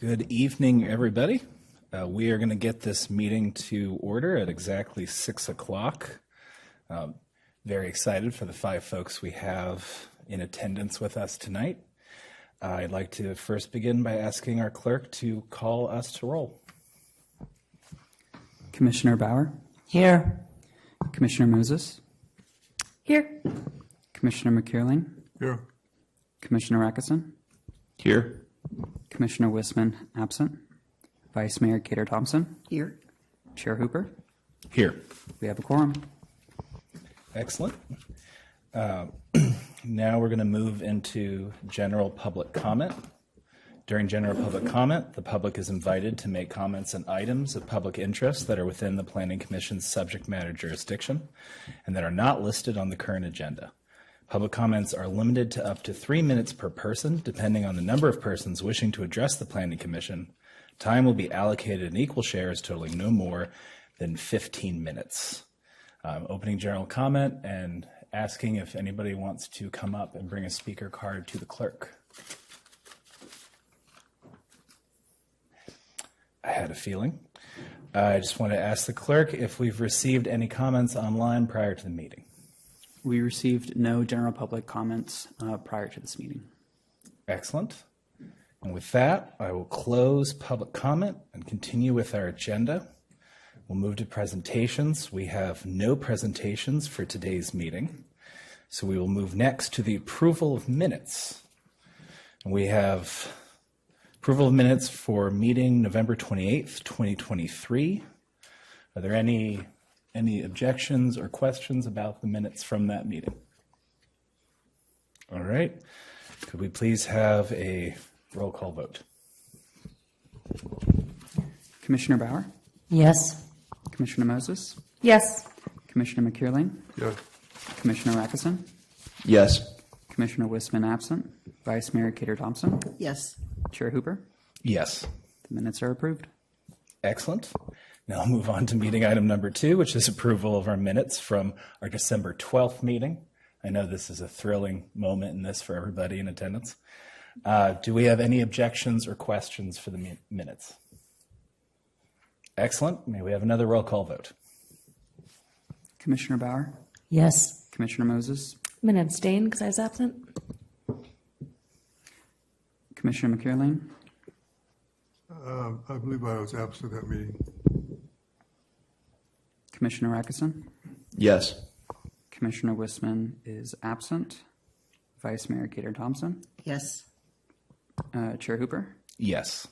Good evening, everybody. We are going to get this meeting to order at exactly 6 o'clock. Very excited for the 5 folks we have in attendance with us tonight. I'd like to first begin by asking our clerk to call us to roll. Commissioner Bauer? Here. Commissioner Moses? Here. Commissioner McKeerling? Here. Commissioner Rackison? Here. Commissioner Wisman, absent. Vice Mayor Cater Thompson? Here. Chair Hooper? Here. We have a quorum. Excellent. Now we're going to move into general public comment. During general public comment, the public is invited to make comments on items of public interest that are within the Planning Commission's subject matter jurisdiction and that are not listed on the current agenda. Public comments are limited to up to 3 minutes per person, depending on the number of persons wishing to address the Planning Commission. Time will be allocated in equal shares, totaling no more than 15 minutes. Opening general comment and asking if anybody wants to come up and bring a speaker card to the clerk. I had a feeling. I just want to ask the clerk if we've received any comments online prior to the meeting. We received no general public comments prior to this meeting. Excellent. And with that, I will close public comment and continue with our agenda. We'll move to presentations. We have no presentations for today's meeting. So we will move next to the approval of minutes. And we have approval of minutes for meeting November 28th, 2023. Are there any objections or questions about the minutes from that meeting? All right. Could we please have a roll call vote? Commissioner Bauer? Yes. Commissioner Moses? Yes. Commissioner McKeerling? Yes. Commissioner Rackison? Yes. Commissioner Wisman, absent. Vice Mayor Cater Thompson? Yes. Chair Hooper? Yes. The minutes are approved. Excellent. Now I'll move on to meeting item number 2, which is approval of our minutes from our December 12th meeting. I know this is a thrilling moment in this for everybody in attendance. Do we have any objections or questions for the minutes? Excellent. May we have another roll call vote? Commissioner Bauer? Yes. Commissioner Moses? I'm going to abstain because I was absent. Commissioner McKeerling? I believe I was absent at that meeting. Commissioner Rackison? Yes. Commissioner Wisman is absent. Vice Mayor Cater Thompson? Yes. Chair Hooper? Yes.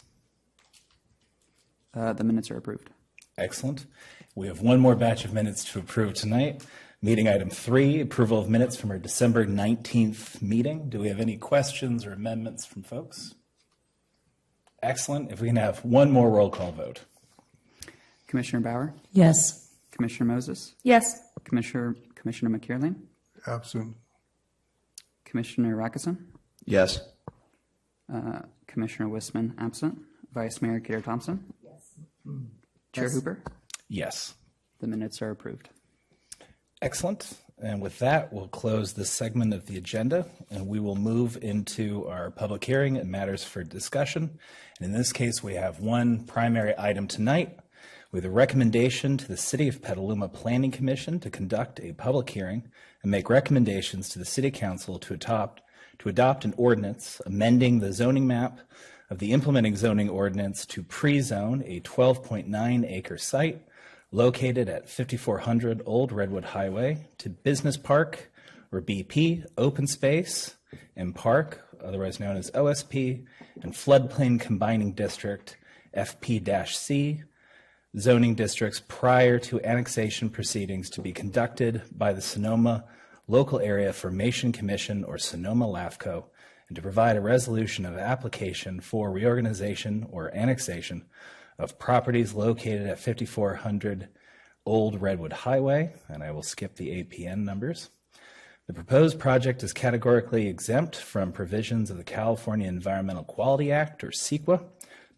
The minutes are approved. Excellent. We have one more batch of minutes to approve tonight. Meeting item 3, approval of minutes from our December 19th meeting. Do we have any questions or amendments from folks? Excellent. If we can have one more roll call vote. Commissioner Bauer? Yes. Commissioner Moses? Yes. Commissioner McKeerling? Absent. Commissioner Rackison? Yes. Commissioner Wisman, absent. Vice Mayor Cater Thompson? Yes. Chair Yes. Hooper? Yes. The minutes are approved. Excellent. And with that, we'll close this segment of the agenda and we will move into our public hearing and matters for discussion. And in this case, we have one primary item tonight with a recommendation to the City of Petaluma Planning Commission to conduct a public hearing and make recommendations to the City Council to adopt an ordinance amending the zoning map of the implementing zoning ordinance to pre-zone a 12.9 acre site located at 5400 Old Redwood Highway to Business Park, or BP, Open Space, and Park, otherwise known as OSP, and Floodplain Combining District, FP-C, zoning districts prior to annexation proceedings to be conducted by the Sonoma Local Area Formation Commission, or Sonoma-LAFCO, and to provide a resolution of application for reorganization or annexation of properties located at 5400 Old Redwood Highway, and I will skip the APN numbers. The proposed project is categorically exempt from provisions of the California Environmental Quality Act, or CEQA,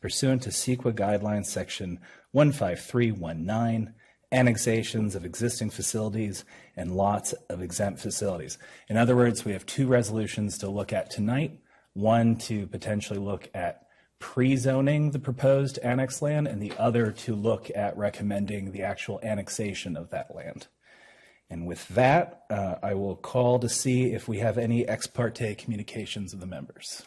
pursuant to CEQA Guidelines Section 15319, annexations of existing facilities and lots of exempt facilities. In other words, we have 2 resolutions to look at tonight. One to potentially look at pre-zoning the proposed annex land, and the other to look at recommending the actual annexation of that land. And with that, I will call to see if we have any ex parte communications of the members.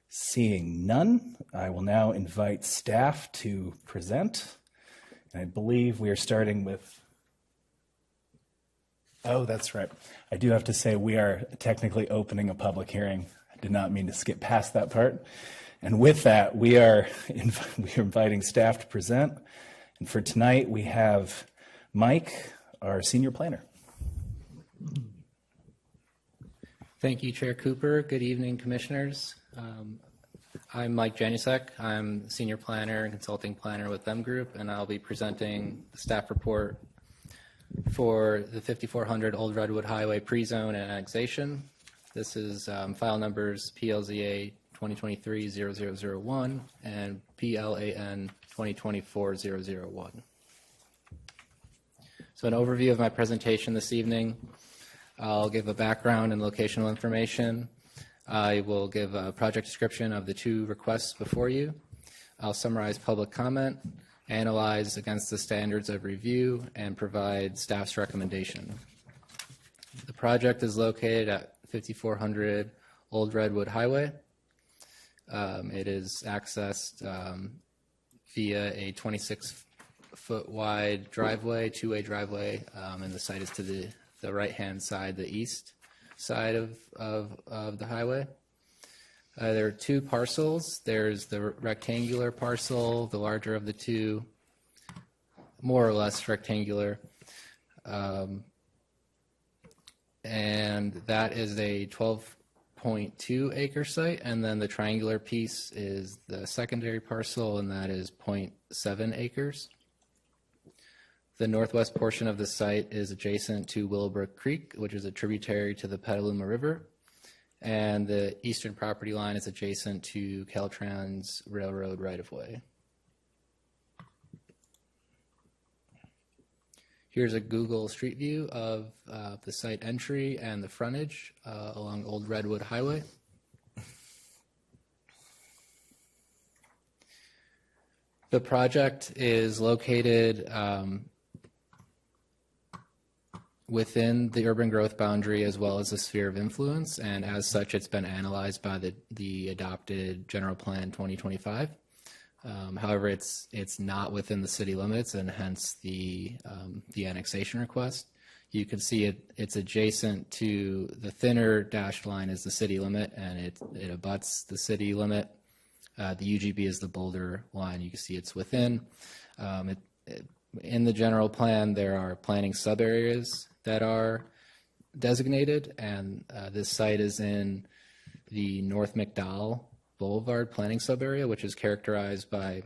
Seeing none, I will now invite staff to present. And I believe we are starting with, oh, that's right. I do have to say we are technically opening a public hearing. I did not mean to skip past that part. And with that, we are inviting staff to present. And for tonight, we have Mike, our senior planner. Thank you, Chair Cooper. Good evening, commissioners. I'm Mike Janusek. I'm senior planner and consulting planner with them Group, and I'll be presenting the staff report for the 5400 Old Redwood Highway pre-zone and annexation. This is file numbers PLZA 2023-0001 and PLAN 2024-001. So an overview of my presentation this evening. I'll give a background and locational information. I will give a project description of the two requests before you. I'll summarize public comment, analyze against the standards of review, and provide staff's recommendation. The project is located at 5400 Old Redwood Highway. It is accessed via a 26-foot wide driveway, two-way driveway, and the site is to the right-hand side, the east side of the highway. There are two parcels. There's the rectangular parcel, the larger of the two, more or less rectangular. And that is a 12.2 acre site. And then the triangular piece is the secondary parcel, and that is 0.7 acres. The northwest portion of the site is adjacent to Willowbrook Creek, which is a tributary to the Petaluma River. And the eastern property line is adjacent to Caltrans Railroad right-of-way. Here's a Google Street View of the site entry and the frontage along Old Redwood Highway. The project is located within the urban growth boundary as well as the sphere of influence, and as such it's been analyzed by the adopted General Plan 2025. However, it's not within the city limits, and hence the annexation request. You can see it's adjacent to the thinner dashed line is the city limit, and it abuts the city limit. The UGB is the bolder line. You can see it's within. In the general plan, there are planning subareas that are designated, and this site is in the North McDowell Boulevard planning subarea, which is characterized by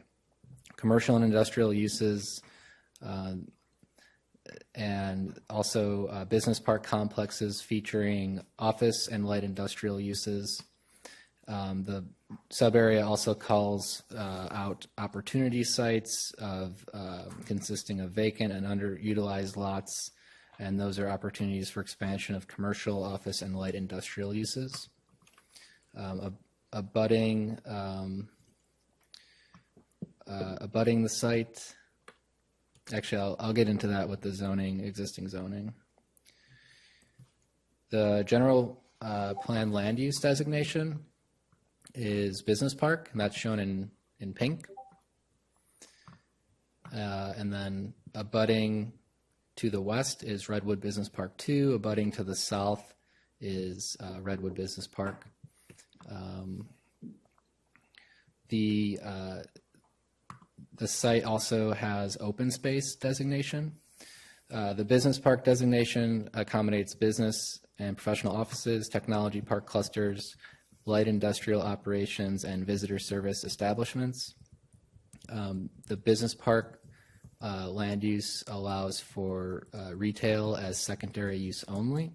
commercial and industrial uses, and also business park complexes featuring office and light industrial uses. The subarea also calls out opportunity sites consisting of vacant and underutilized lots, and those are opportunities for expansion of commercial, office, and light industrial uses. Abutting the site, actually I'll get into that with the existing zoning. The general plan land use designation is business park, and that's shown in pink. And then abutting to the west is Redwood Business Park 2. Abutting to the south is Redwood Business Park. The site also has open space designation. The business park designation accommodates business and professional offices, technology park clusters, light industrial operations, and visitor service establishments. The business park land use allows for retail as secondary use only.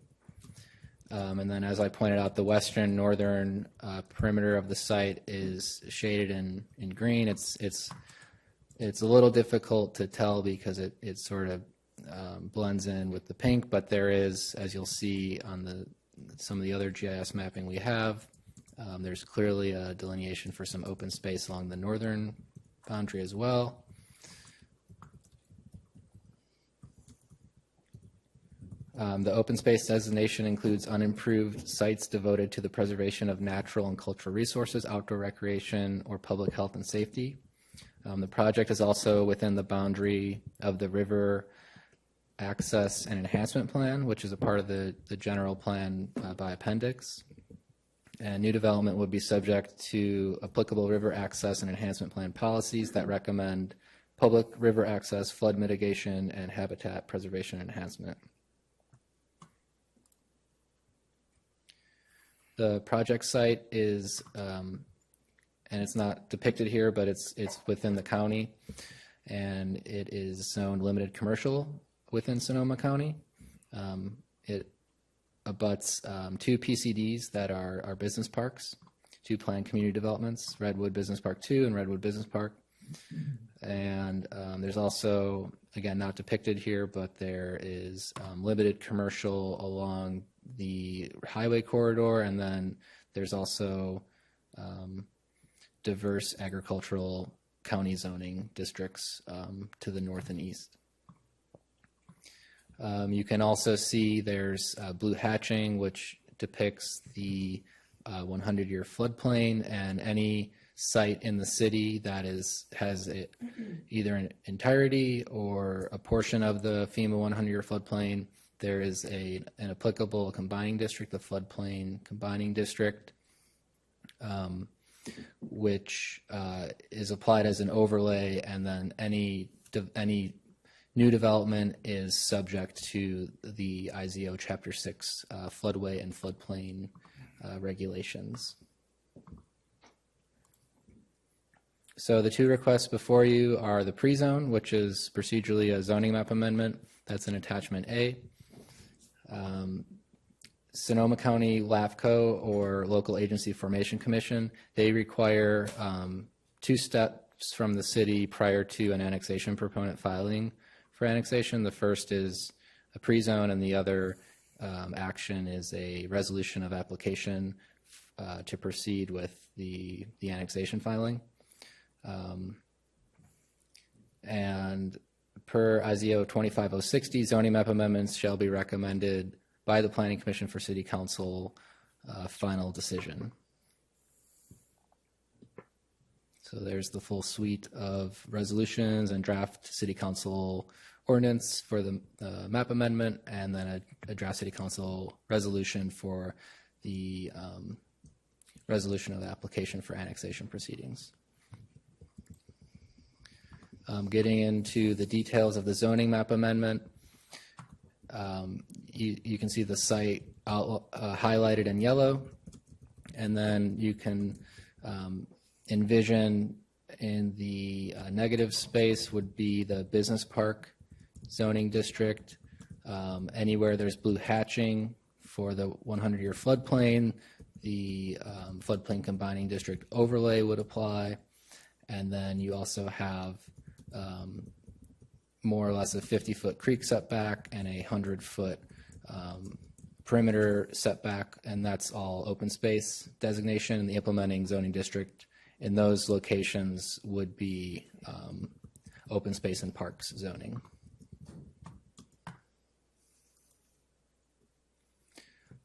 And then, as I pointed out, the western northern perimeter of the site is shaded in green. It's a little difficult to tell because it sort of blends in with the pink, but there is, as you'll see on some of the other GIS mapping we have, There's clearly a delineation for some open space along the northern boundary as well. The open space designation includes unimproved sites devoted to the preservation of natural and cultural resources, outdoor recreation, or public health and safety. The project is also within the boundary of the River Access and Enhancement Plan, which is a part of the general plan by appendix. And new development would be subject to applicable river access and enhancement plan policies that recommend public river access, flood mitigation, and habitat preservation and enhancement. The project site is, and it's not depicted here, but it's within the county, and it is zoned limited commercial within Sonoma County. It abuts 2 PCDs that are business parks, 2 planned community developments, Redwood Business Park 2 and Redwood Business Park. And there's also, again, not depicted here, but there is limited commercial along the highway corridor, and then there's also diverse agricultural county zoning districts to the north and east. You can also see there's blue hatching, which depicts the 100-year floodplain, and any site in the city that has either an entirety or a portion of the FEMA 100-year floodplain. There is an applicable combining district, the floodplain combining district, which is applied as an overlay, and then any new development is subject to the IZO Chapter 6 floodway and floodplain regulations. So the 2 requests before you are the pre-zone, which is procedurally a zoning map amendment. That's in attachment A. Sonoma County LAFCO, or Local Agency Formation Commission, they require 2 steps from the city prior to an annexation proponent filing for annexation. The first is a pre-zone, and the other action is a resolution of application to proceed with the annexation filing. And per IZO 25060, zoning map amendments shall be recommended by the Planning Commission for City Council final decision. So there's the full suite of resolutions and draft City Council ordinance for the map amendment, and then a draft City Council resolution for the resolution of the application for annexation proceedings. Getting into the details of the zoning map amendment, you can see the site highlighted in yellow, and then you can envision in the negative space would be the business park zoning district. Anywhere there's blue hatching for the 100-year floodplain, the floodplain combining district overlay would apply, and then you also have more or less a 50-foot creek setback and a 100-foot perimeter setback, and that's all open space designation. And the implementing zoning district in those locations would be open space and parks zoning.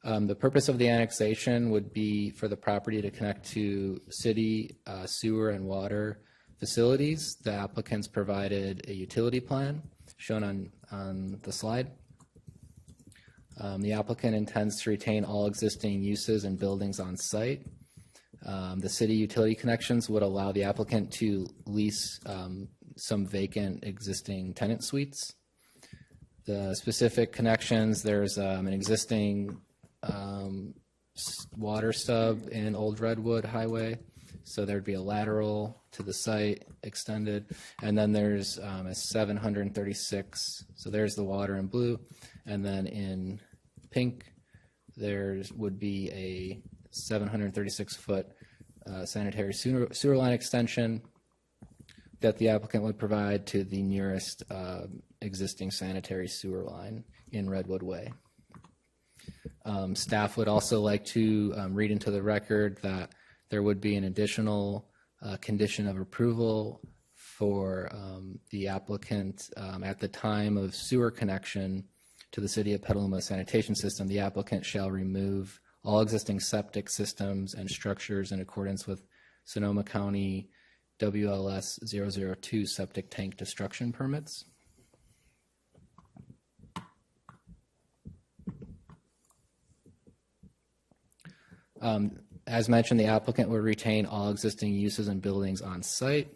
The purpose of the annexation would be for the property to connect to city sewer and water facilities. The applicants provided a utility plan shown on the slide. The applicant intends to retain all existing uses and buildings on site. The city utility connections would allow the applicant to lease some vacant existing tenant suites. The specific connections, there's an existing water stub in Old Redwood Highway, so there'd be a lateral to the site extended, and then there's a 736, so there's the water in blue, and then in pink there would be a 736-foot sanitary sewer line extension that the applicant would provide to the nearest existing sanitary sewer line in Redwood Way. Staff would also like to read into the record that there would be an additional condition of approval for the applicant at the time of sewer connection to the City of Petaluma sanitation system. The applicant shall remove all existing septic systems and structures in accordance with Sonoma County WLS 002 septic tank destruction permits. As mentioned, the applicant will retain all existing uses and buildings on site.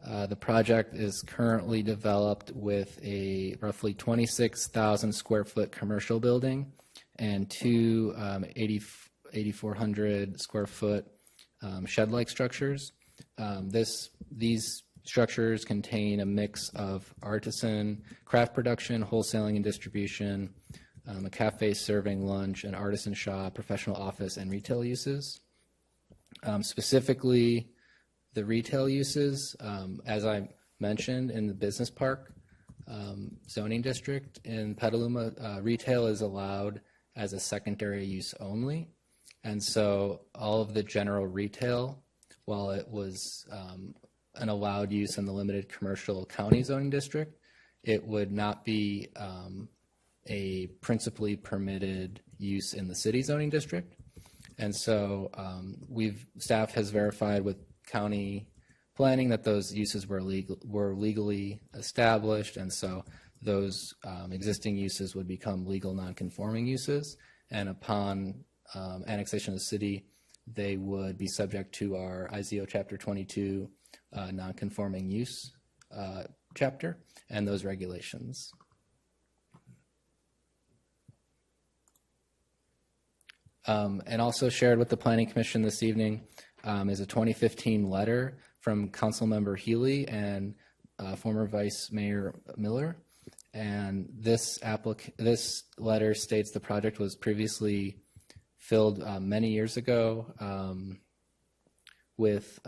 The project is currently developed with a roughly 26,000 square foot commercial building and two 8,400 square foot shed-like structures. These structures contain a mix of artisan craft production, wholesaling and distribution, a cafe serving lunch, an artisan shop, professional office, and retail uses. Specifically, the retail uses, as I mentioned, in the business park zoning district in Petaluma, retail is allowed as a secondary use only. And so all of the general retail, while it was an allowed use in the limited commercial county zoning district, it would not be a principally permitted use in the city zoning district. And so staff has verified with county planning that those uses were legally established, and so those existing uses would become legal non-conforming uses, and upon annexation of the city, they would be subject to our IZO Chapter 22 non-conforming use chapter and those regulations. And also shared with the Planning Commission this evening is a 2015 letter from Councilmember Healy and former Vice Mayor Miller. And this letter states the project was previously filled many years ago with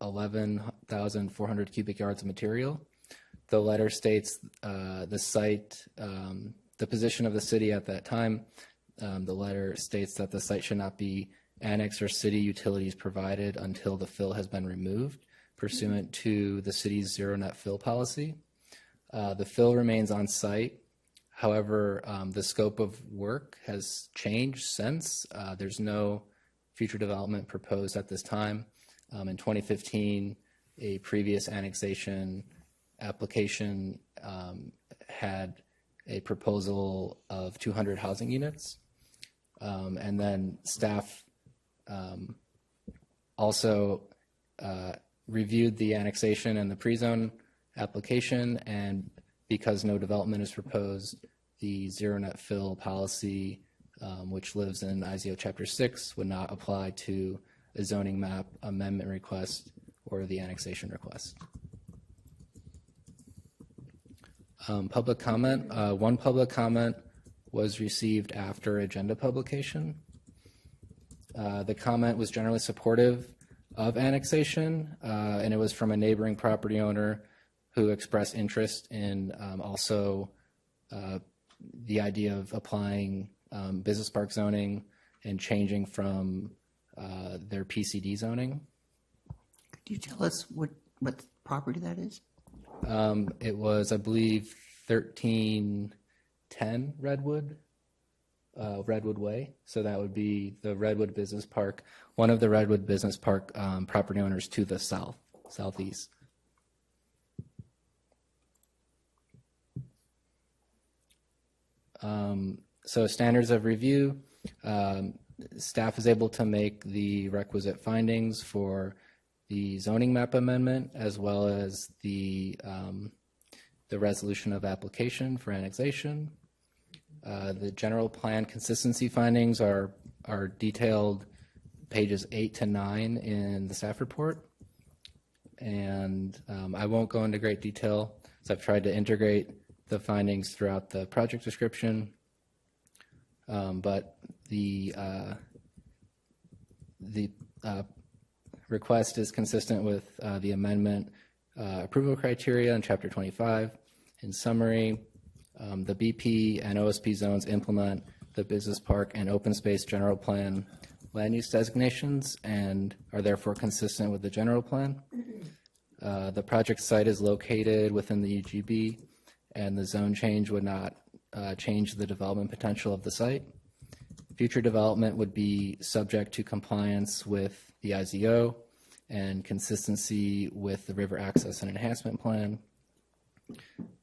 11,400 cubic yards of material. The letter states the site, the position of the city at that time. The letter states that the site should not be annexed or city utilities provided until the fill has been removed, pursuant to the city's zero net fill policy. The fill remains on site. However, the scope of work has changed since. There's no future development proposed at this time. In 2015, a previous annexation application had a proposal of 200 housing units. And then staff also reviewed the annexation and the pre-zone application, and because no development is proposed, the zero net fill policy, which lives in IZO Chapter 6, would not apply to a zoning map amendment request or the annexation request. Public comment. One public comment was received after agenda publication. The comment was generally supportive of annexation, and it was from a neighboring property owner who expressed interest in also the idea of applying business park zoning and changing from their PCD zoning. Could you tell us what property that is? It was, I believe, 1310 Redwood Way. So that would be the Redwood Business Park, one of the Redwood Business Park property owners to the southeast. So standards of review, staff is able to make the requisite findings for the zoning map amendment as well as the resolution of application for annexation. The general plan consistency findings are detailed pages 8 to 9 in the staff report. And I won't go into great detail, so I've tried to integrate the findings throughout the project description. But the request is consistent with the amendment approval criteria in Chapter 25. In summary, the BP and OSP zones implement the business park and open space general plan land use designations and are therefore consistent with the general plan. The project site is located within the UGB, and the zone change would not change the development potential of the site. Future development would be subject to compliance with the IZO and consistency with the river access and enhancement plan.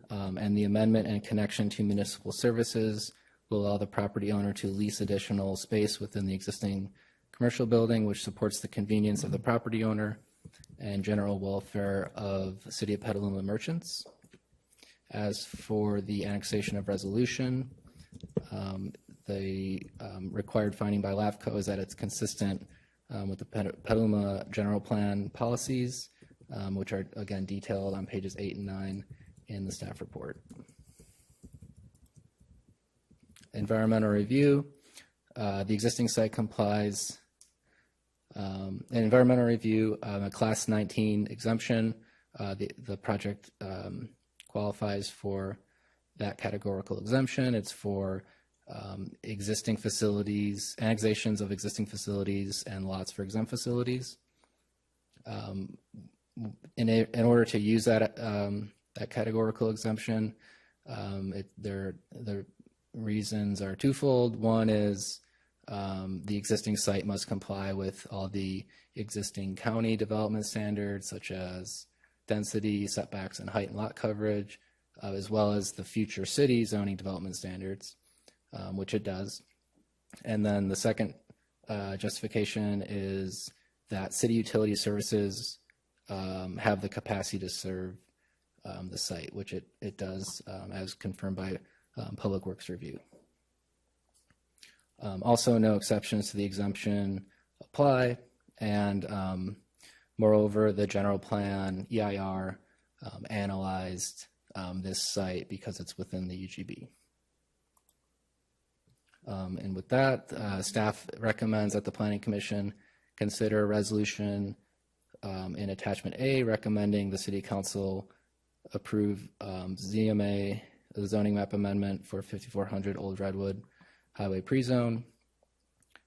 And the amendment and connection to municipal services will allow the property owner to lease additional space within the existing commercial building, which supports the convenience of the property owner and general welfare of the City of Petaluma merchants. As for the annexation of resolution, the required finding by LAFCO is that it's consistent with the Petaluma general plan policies, which are again detailed on pages 8 and 9 in the staff report. Environmental review, the existing site complies. An environmental review, a class 19 exemption, the project qualifies for that categorical exemption. It's for existing facilities, annexations of existing facilities and lots for exempt facilities. In order to use that that categorical exemption, the reasons are twofold. One is the existing site must comply with all the existing county development standards, such as density, setbacks, and height and lot coverage, as well as the future city zoning development standards, which it does. And then the second justification is that city utility services have the capacity to serve the site, which it does, as confirmed by Public Works Review. Also, no exceptions to the exemption apply, and moreover, the general plan EIR analyzed this site because it's within the UGB. And with that, staff recommends that the Planning Commission consider a resolution in attachment A recommending the City Council approve ZMA, the zoning map amendment for 5400 Old Redwood Highway pre-zone,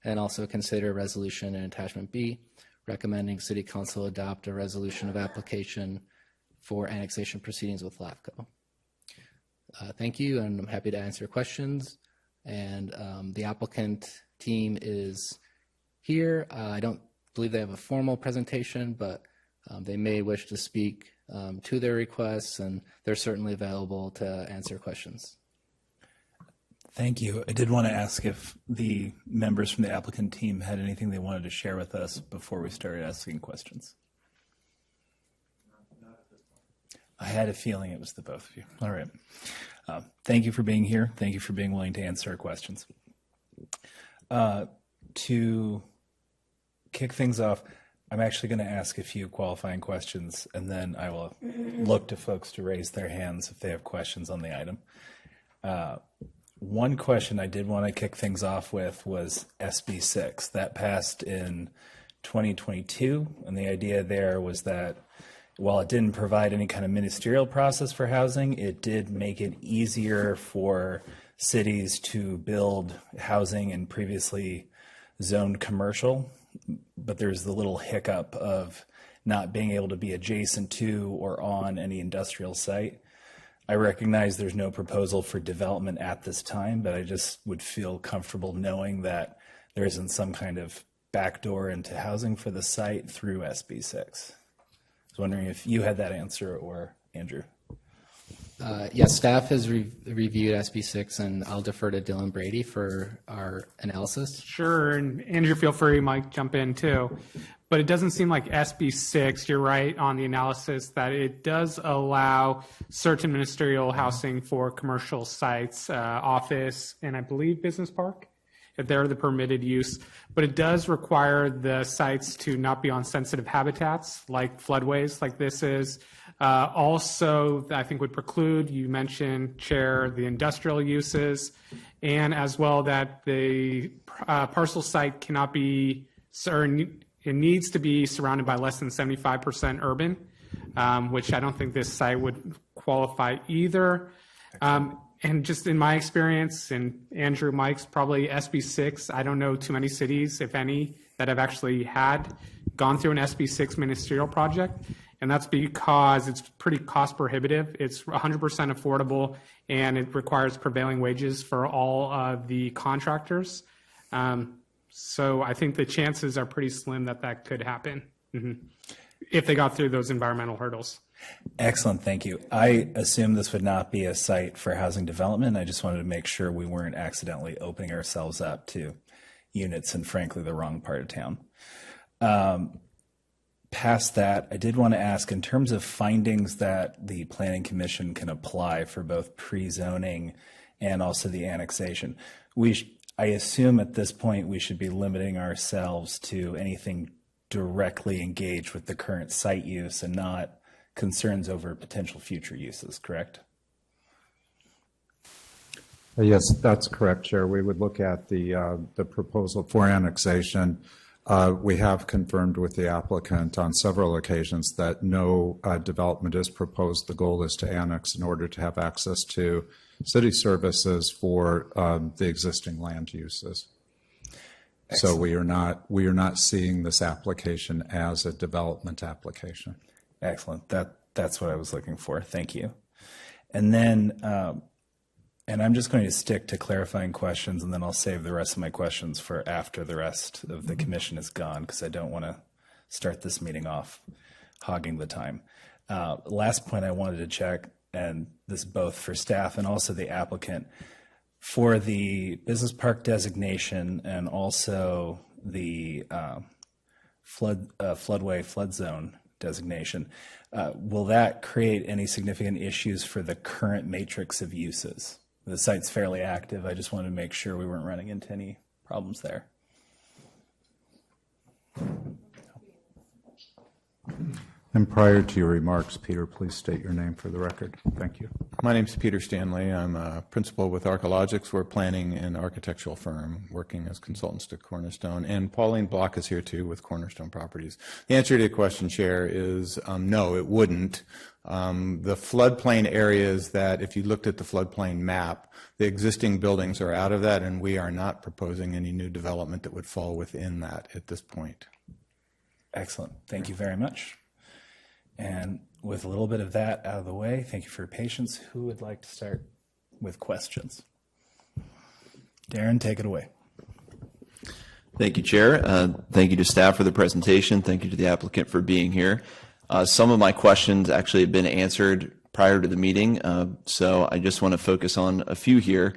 and also consider a resolution in attachment B recommending City Council adopt a resolution of application for annexation proceedings with LAFCO. Thank you, and I'm happy to answer questions. And the applicant team is here. I don't believe they have a formal presentation, but they may wish to speak to their requests, and they're certainly available to answer questions. Thank you. I did want to ask if the members from the applicant team had anything they wanted to share with us before we started asking questions. I had a feeling it was the both of you. All right. Thank you for being here. Thank you for being willing to answer our questions. To kick things off, I'm actually going to ask a few qualifying questions, and then I will look to folks to raise their hands if they have questions on the item. One question I did want to kick things off with was SB 6. That passed in 2022, and the idea there was that while it didn't provide any kind of ministerial process for housing, it did make it easier for cities to build housing in previously zoned commercial. But there's the little hiccup of not being able to be adjacent to or on any industrial site. I recognize there's no proposal for development at this time, but I just would feel comfortable knowing that there isn't some kind of backdoor into housing for the site through SB 6. I was wondering if you had that answer, or Andrew. Yes, staff has reviewed SB 6, and I'll defer to Dylan Brady for our analysis. Sure, and Andrew, feel free, Mike, jump in too. But it doesn't seem like SB 6, you're right on the analysis, that it does allow certain ministerial housing for commercial sites, office, and I believe business park. They're the permitted use, but it does require the sites to not be on sensitive habitats like floodways like this is. Also, I think would preclude, you mentioned, Chair, the industrial uses, and as well that the parcel site cannot be, or it needs to be surrounded by less than 75% urban, which I don't think this site would qualify either. And just in my experience, and Andrew, Mike's probably SB6, I don't know too many cities, if any, that have actually gone through an SB6 ministerial project. And that's because it's pretty cost prohibitive. It's 100% affordable, and it requires prevailing wages for all of the contractors. So I think the chances are pretty slim that that could happen if they got through those environmental hurdles. Excellent, thank you. I assume this would not be a site for housing development. I just wanted to make sure we weren't accidentally opening ourselves up to units in, frankly, the wrong part of town. Past that, I did want to ask, in terms of findings that the Planning Commission can apply for both pre-zoning and also the annexation, I assume at this point we should be limiting ourselves to anything directly engaged with the current site use and not concerns over potential future uses, correct? Yes, that's correct, Chair. We would look at the proposal for annexation. We have confirmed with the applicant on several occasions that no development is proposed. The goal is to annex in order to have access to city services for the existing land uses. Excellent. So we are not seeing this application as a development application. Excellent. That's what I was looking for. Thank you. And then, and I'm just going to stick to clarifying questions, and then I'll save the rest of my questions for after the rest of the commission is gone, because I don't want to start this meeting off hogging the time. Last point I wanted to check, and this is both for staff and also the applicant, for the business park designation and also the flood zone designation, will that create any significant issues for the current matrix of uses? The site's fairly active. I just wanted to make sure we weren't running into any problems there. And prior to your remarks, Peter, please state your name for the record. Thank you. My name's Peter Stanley. I'm a principal with Archeologics. We're a planning and architectural firm working as consultants to Cornerstone. And Pauline Block is here too with Cornerstone Properties. The answer to your question, Chair, is no, it wouldn't. The floodplain areas that, if you looked at the floodplain map, the existing buildings are out of that, and we are not proposing any new development that would fall within that at this point. Excellent. Thank you very much. And with a little bit of that out of the way, thank you for your patience. Who would like to start with questions? Darren, take it away. Thank you, Chair. Thank you to staff for the presentation. Thank you to the applicant for being here. Some of my questions actually have been answered prior to the meeting, so I just want to focus on a few here.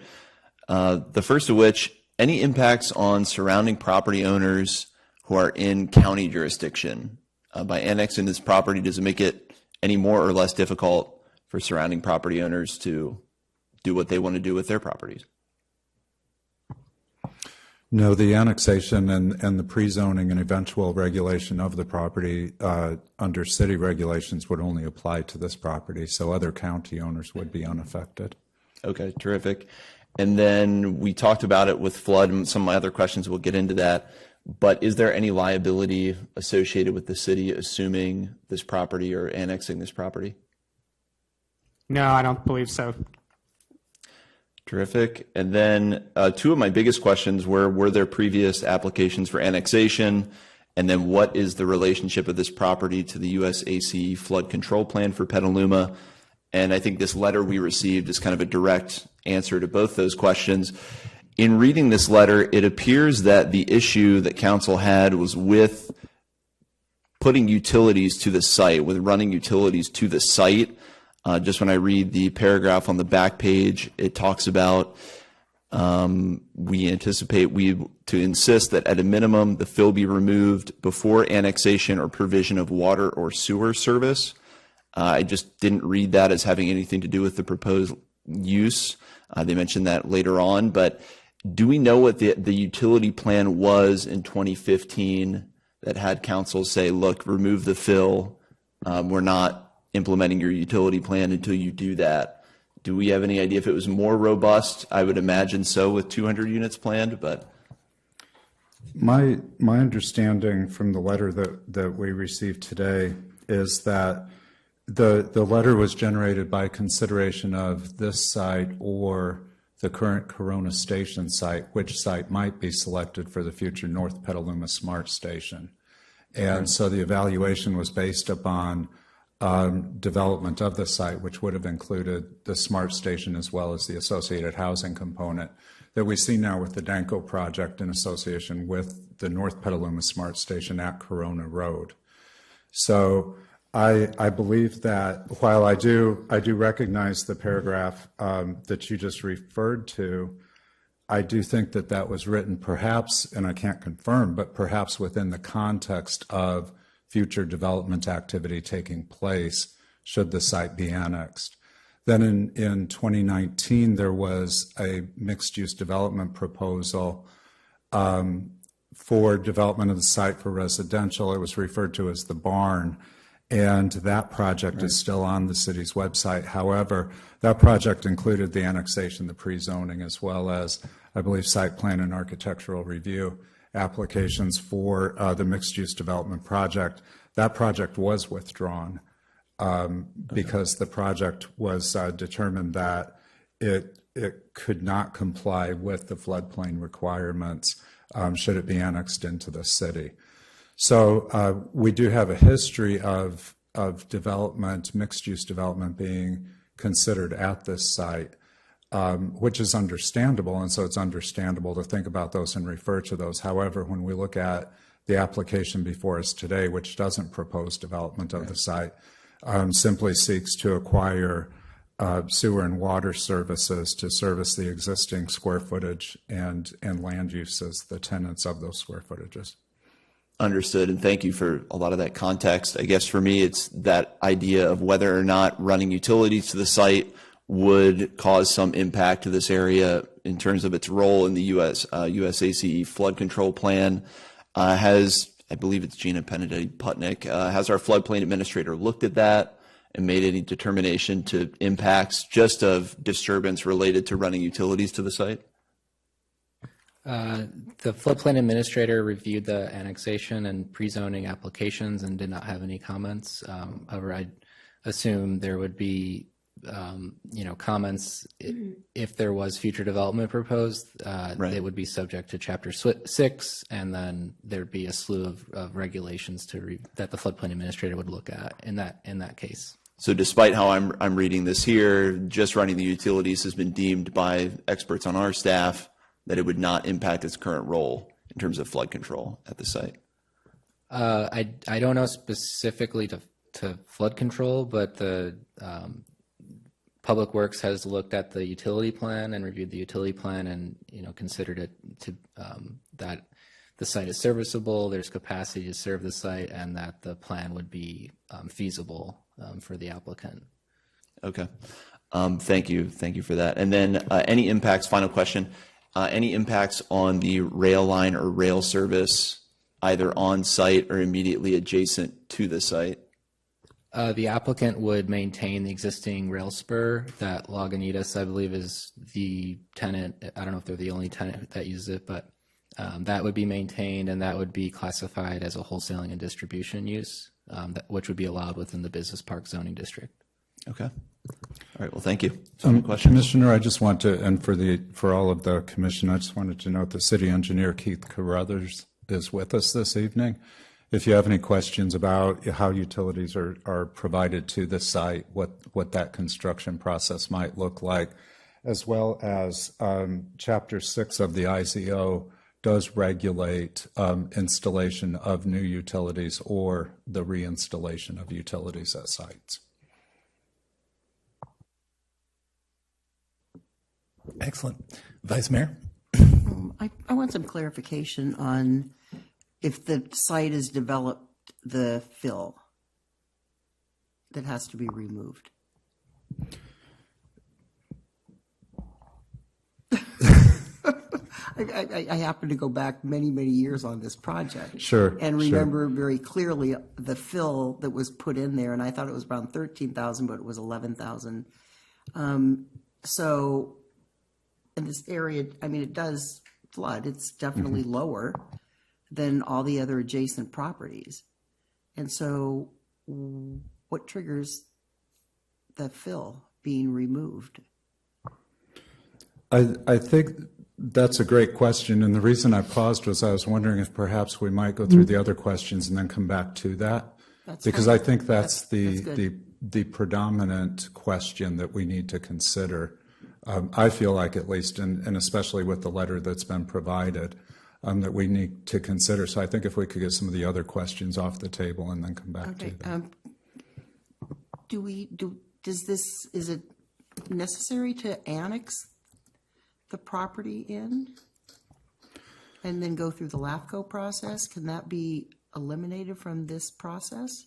The first of which, any impacts on surrounding property owners who are in county jurisdiction? By annexing this property, does it make it any more or less difficult for surrounding property owners to do what they want to do with their properties? No, the annexation and the pre-zoning and eventual regulation of the property under city regulations would only apply to this property, so other county owners would be unaffected. Okay, terrific. And then we talked about it with flood, and some of my other questions, we'll get into that. But is there any liability associated with the city assuming this property or annexing this property? No, I don't believe so. Terrific. And then two of my biggest questions were there previous applications for annexation? And then what is the relationship of this property to the USAC flood control plan for Petaluma? And I think this letter we received is kind of a direct answer to both those questions. In reading this letter, it appears that the issue that council had was with putting utilities to the site, with running utilities to the site. Just when I read the paragraph on the back page, it talks about we anticipate to insist that at a minimum the fill be removed before annexation or provision of water or sewer service. I just didn't read that as having anything to do with the proposed use. They mentioned that later on, but do we know what the utility plan was in 2015 that had council say, look, remove the fill, we're not implementing your utility plan until you do that? Do we have any idea if it was more robust? I would imagine so with 200 units planned, but. My understanding from the letter that we received today is that The letter was generated by consideration of this site or the current Corona Station site, which site might be selected for the future North Petaluma Smart Station. And so the evaluation was based upon development of the site, which would have included the Smart Station as well as the associated housing component that we see now with the Danco project in association with the North Petaluma Smart Station at Corona Road. So I believe that while I do recognize the paragraph that you just referred to, I do think that that was written perhaps, and I can't confirm, but perhaps within the context of future development activity taking place should the site be annexed. Then in 2019, there was a mixed-use development proposal for development of the site for residential. It was referred to as the Barn. And that project is still on the city's website. However, that project included the annexation, the pre-zoning, as well as, I believe, site plan and architectural review applications for the mixed-use development project. That project was withdrawn because the project was determined that it could not comply with the floodplain requirements should it be annexed into the city. So we do have a history of development, mixed-use development being considered at this site, which is understandable, and so it's understandable to think about those and refer to those. However, when we look at the application before us today, which doesn't propose development of the site, simply seeks to acquire sewer and water services to service the existing square footage and land uses, the tenants of those square footages. Understood, and thank you for a lot of that context. I guess for me, it's that idea of whether or not running utilities to the site would cause some impact to this area in terms of its role in the USACE flood control plan. Has, I believe it's Gina Benedetti-Putnick, has our floodplain administrator looked at that and made any determination to impacts just of disturbance related to running utilities to the site? The floodplain administrator reviewed the annexation and pre-zoning applications and did not have any comments. However, I assume there would be, comments if there was future development proposed. Right. They would be subject to Chapter 6, and then there'd be a slew of regulations that the floodplain administrator would look at in that case. So despite how I'm reading this here, just running the utilities has been deemed by experts on our staff that it would not impact its current role in terms of flood control at the site. I don't know specifically to flood control, but the Public Works has looked at the utility plan and reviewed the utility plan and considered it to that the site is serviceable, there's capacity to serve the site, and that the plan would be feasible for the applicant. Okay, thank you for that. And then any impacts? Final question. Any impacts on the rail line or rail service, either on site or immediately adjacent to the site? The applicant would maintain the existing rail spur that Lagunitas, I believe, is the tenant. I don't know if they're the only tenant that uses it, but that would be maintained, and that would be classified as a wholesaling and distribution use, which would be allowed within the business park zoning district. Okay. All right. Well, thank you. Some questions? Commissioner, I just want to, and for all of the commission, I just wanted to note the city engineer, Keith Carruthers, is with us this evening. If you have any questions about how utilities are provided to the site, what that construction process might look like, as well as Chapter 6 of the IZO does regulate installation of new utilities or the reinstallation of utilities at sites. Excellent. Vice Mayor? I want some clarification on if the site has developed the fill that has to be removed. I happen to go back many, many years on this project. Sure. And remember very clearly the fill that was put in there, and I thought it was around 13,000, but it was 11,000. So in this area, I mean, it does flood. It's definitely lower than all the other adjacent properties. And so what triggers the fill being removed? I think that's a great question, and the reason I paused was I was wondering if perhaps we might go through the other questions and then come back to that. That's Because fine. I think that's That's good. the predominant question that we need to consider. I feel like, at least, and especially with the letter that's been provided, that we need to consider. So I think if we could get some of the other questions off the table and then come back to Okay. them. Is it necessary to annex the property in and then go through the LAFCO process? Can that be eliminated from this process?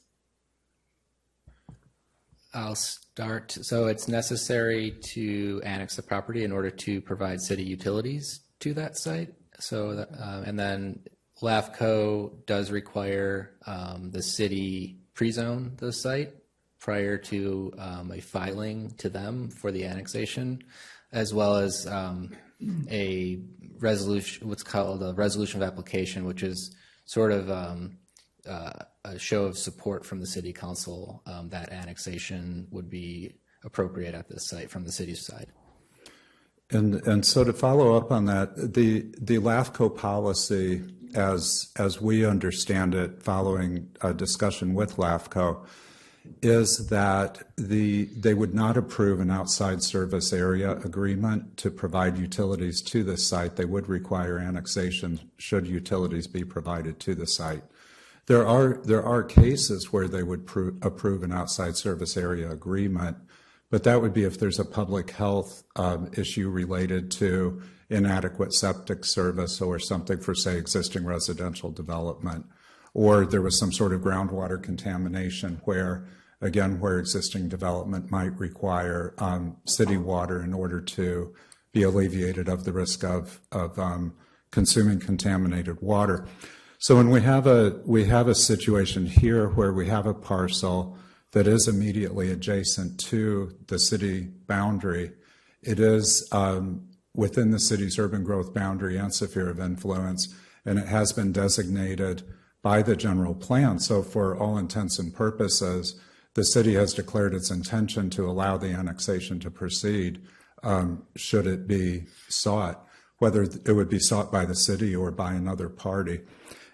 I'll start. So it's necessary to annex the property in order to provide city utilities to that site. So, and then LAFCO does require the city pre-zone the site prior to a filing to them for the annexation, as well as a resolution, what's called a resolution of application, which is sort of a show of support from the city council that annexation would be appropriate at this site from the city's side. And so to follow up on that, the LAFCO policy, as we understand it, following a discussion with LAFCO, is that they would not approve an outside service area agreement to provide utilities to the site. They would require annexation should utilities be provided to the site. There are cases where they would approve an outside service area agreement, but that would be if there's a public health issue related to inadequate septic service or something for, say, existing residential development, or there was some sort of groundwater contamination where existing development might require city water in order to be alleviated of the risk of consuming contaminated water. So when we have a situation here where we have a parcel that is immediately adjacent to the city boundary, it is within the city's urban growth boundary and sphere of influence, and it has been designated by the general plan. So for all intents and purposes, the city has declared its intention to allow the annexation to proceed should it be sought, whether it would be sought by the city or by another party.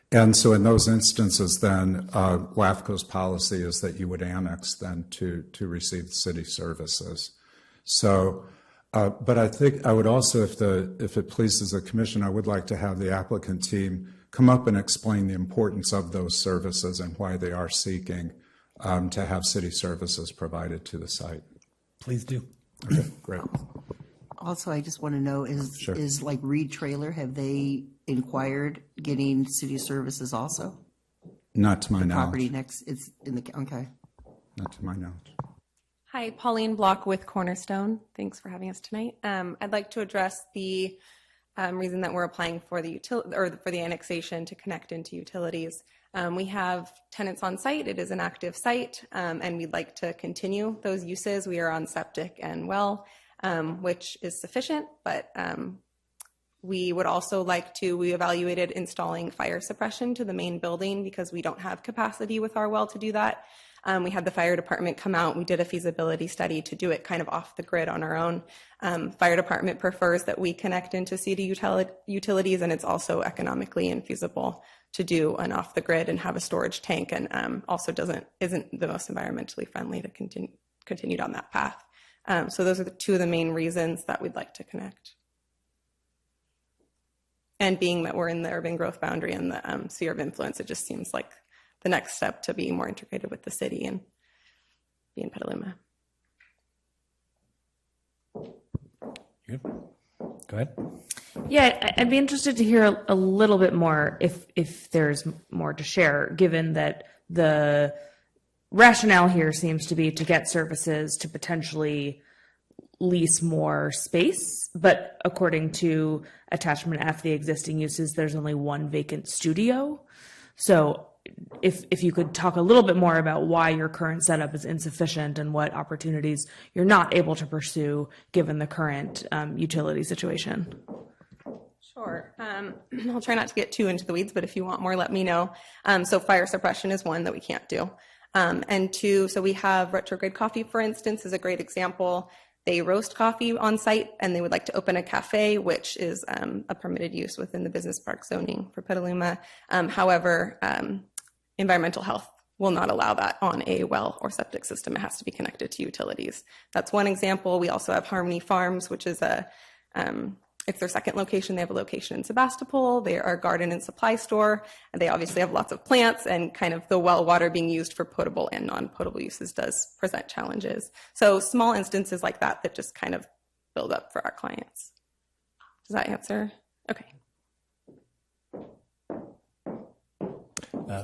And so in those instances, then LAFCO's policy is that you would annex then to receive city services. So, but I think I would also, if it pleases the commission, I would like to have the applicant team come up and explain the importance of those services and why they are seeking to have city services provided to the site. Please do. Okay, great. Also, I just want to know, Sure. is like Reed Trailer, have they inquired getting city services also? Not to my Property knowledge. next, it's in the, okay. Not to my knowledge. Hi, Pauline Block with Cornerstone. Thanks for having us tonight. I'd like to address the reason that we're applying for the for the annexation to connect into utilities. We have tenants on site. It is an active site, and we'd like to continue those uses. We are on septic and well, which is sufficient, but we would also like to, we evaluated installing fire suppression to the main building because we don't have capacity with our well to do that. We had the fire department come out. We did a feasibility study to do it kind of off the grid on our own. Fire department prefers that we connect into city utilities, and it's also economically infeasible to do an off the grid and have a storage tank, and also isn't the most environmentally friendly to continue down that path. So those are the two of the main reasons that we'd like to connect. And being that we're in the urban growth boundary and the sphere of influence, it just seems like the next step to be more integrated with the city and be in Petaluma. Good. Go ahead. Yeah, I'd be interested to hear a little bit more if there's more to share, given that the rationale here seems to be to get services to potentially lease more space, but according to attachment F, the existing uses, there's only one vacant studio. So if you could talk a little bit more about why your current setup is insufficient and what opportunities you're not able to pursue given the current utility situation. Sure. I'll try not to get too into the weeds, but if you want more, let me know. So fire suppression is one that we can't do. And two, so we have Retrograde Coffee, for instance, is a great example. They roast coffee on site, and they would like to open a cafe, which is a permitted use within the business park zoning for Petaluma. However, environmental health will not allow that on a well or septic system. It has to be connected to utilities. That's one example. We also have Harmony Farms, which is it's their second location. They have a location in Sebastopol. They are a garden and supply store. And they obviously have lots of plants, and kind of the well water being used for potable and non-potable uses does present challenges. So small instances like that that just kind of build up for our clients. Does that answer? Okay.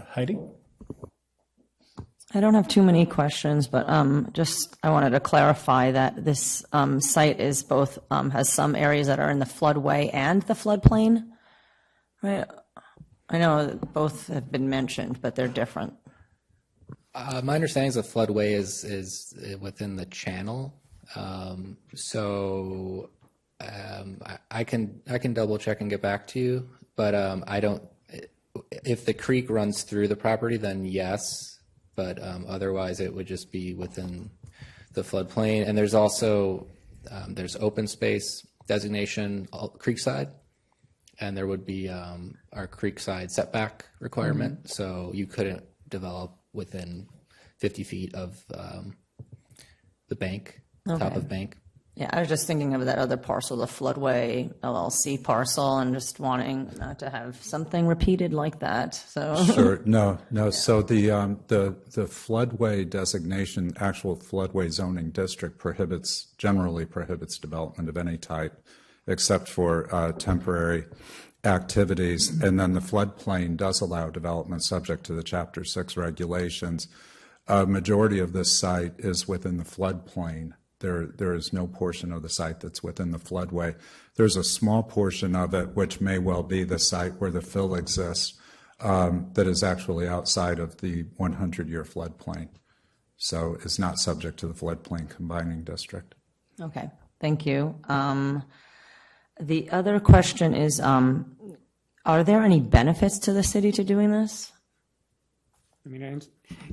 Heidi? I don't have too many questions, but just I wanted to clarify that this site is both has some areas that are in the floodway and the floodplain, right? I know that both have been mentioned, but they're different. My understanding is the floodway is within the channel. So I can double check and get back to you, but I don't. If the creek runs through the property, then yes. But otherwise, it would just be within the floodplain. And there's also there's open space designation creekside, and there would be our creekside setback requirement. Mm-hmm. So you couldn't develop within 50 feet of the bank, top of bank. Yeah, I was just thinking of that other parcel, the Floodway LLC parcel, and just wanting not to have something repeated like that. So Sure. No. Yeah. So the floodway designation, actual floodway zoning district generally prohibits development of any type, except for temporary activities. And then the floodplain does allow development subject to the Chapter 6 regulations. A majority of this site is within the floodplain. There is no portion of the site that's within the floodway. There's a small portion of it, which may well be the site where the fill exists, that is actually outside of the 100-year floodplain. So it's not subject to the floodplain combining district. Okay, thank you. The other question is, are there any benefits to the city to doing this? I mean,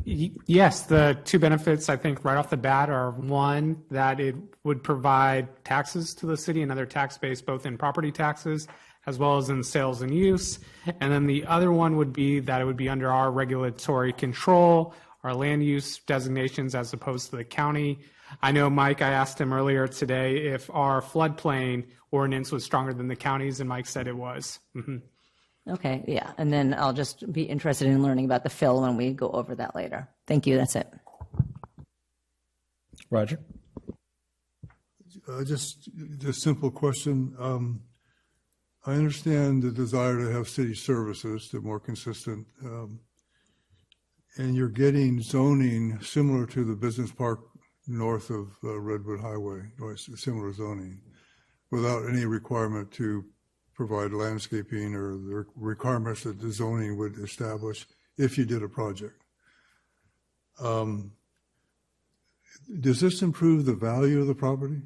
yes, the two benefits I think right off the bat are one, that it would provide taxes to the city, another tax base, both in property taxes as well as in sales and use. And then the other one would be that it would be under our regulatory control, our land use designations as opposed to the county. I know, Mike, I asked him earlier today if our floodplain ordinance was stronger than the county's, and Mike said it was. Mm-hmm. Okay, yeah, and then I'll just be interested in learning about the fill when we go over that later. Thank you, that's it. Roger? Just a simple question. I understand the desire to have city services to more consistent, and you're getting zoning similar to the business park north of Redwood Highway, or similar zoning, without any requirement to provide landscaping or the requirements that the zoning would establish if you did a project. Does this improve the value of the property?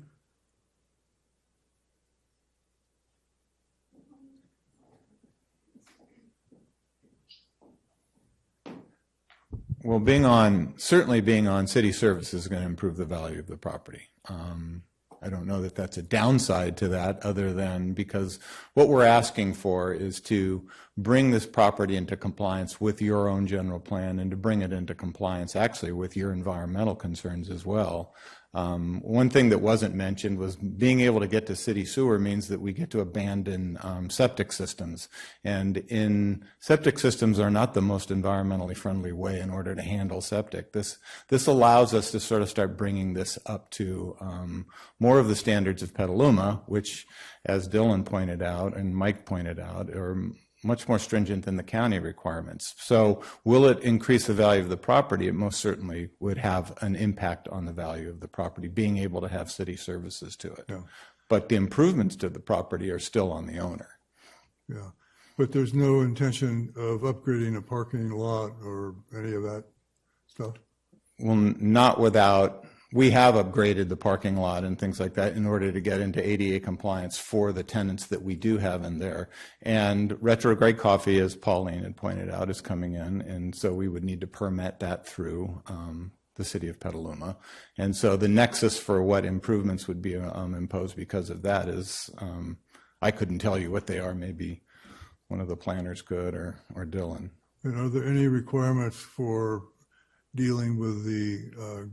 Well, certainly being on city services is going to improve the value of the property. I don't know that that's a downside to that, other than because what we're asking for is to bring this property into compliance with your own general plan, and to bring it into compliance actually with your environmental concerns as well. One thing that wasn't mentioned was being able to get to city sewer means that we get to abandon septic systems. And septic systems are not the most environmentally friendly way in order to handle septic. This allows us to sort of start bringing this up to more of the standards of Petaluma, which, as Dylan pointed out and Mike pointed out, are much more stringent than the county requirements. So will it increase the value of the property? It most certainly would have an impact on the value of the property, being able to have city services to it. Yeah. But the improvements to the property are still on the owner. Yeah, but there's no intention of upgrading a parking lot or any of that stuff? Well, not without We have upgraded the parking lot and things like that in order to get into ADA compliance for the tenants that we do have in there. And Retro Grey Coffee, as Pauline had pointed out, is coming in, and so we would need to permit that through the city of Petaluma. And so the nexus for what improvements would be imposed because of that is, I couldn't tell you what they are. Maybe one of the planners could, or Dylan. And are there any requirements for dealing with the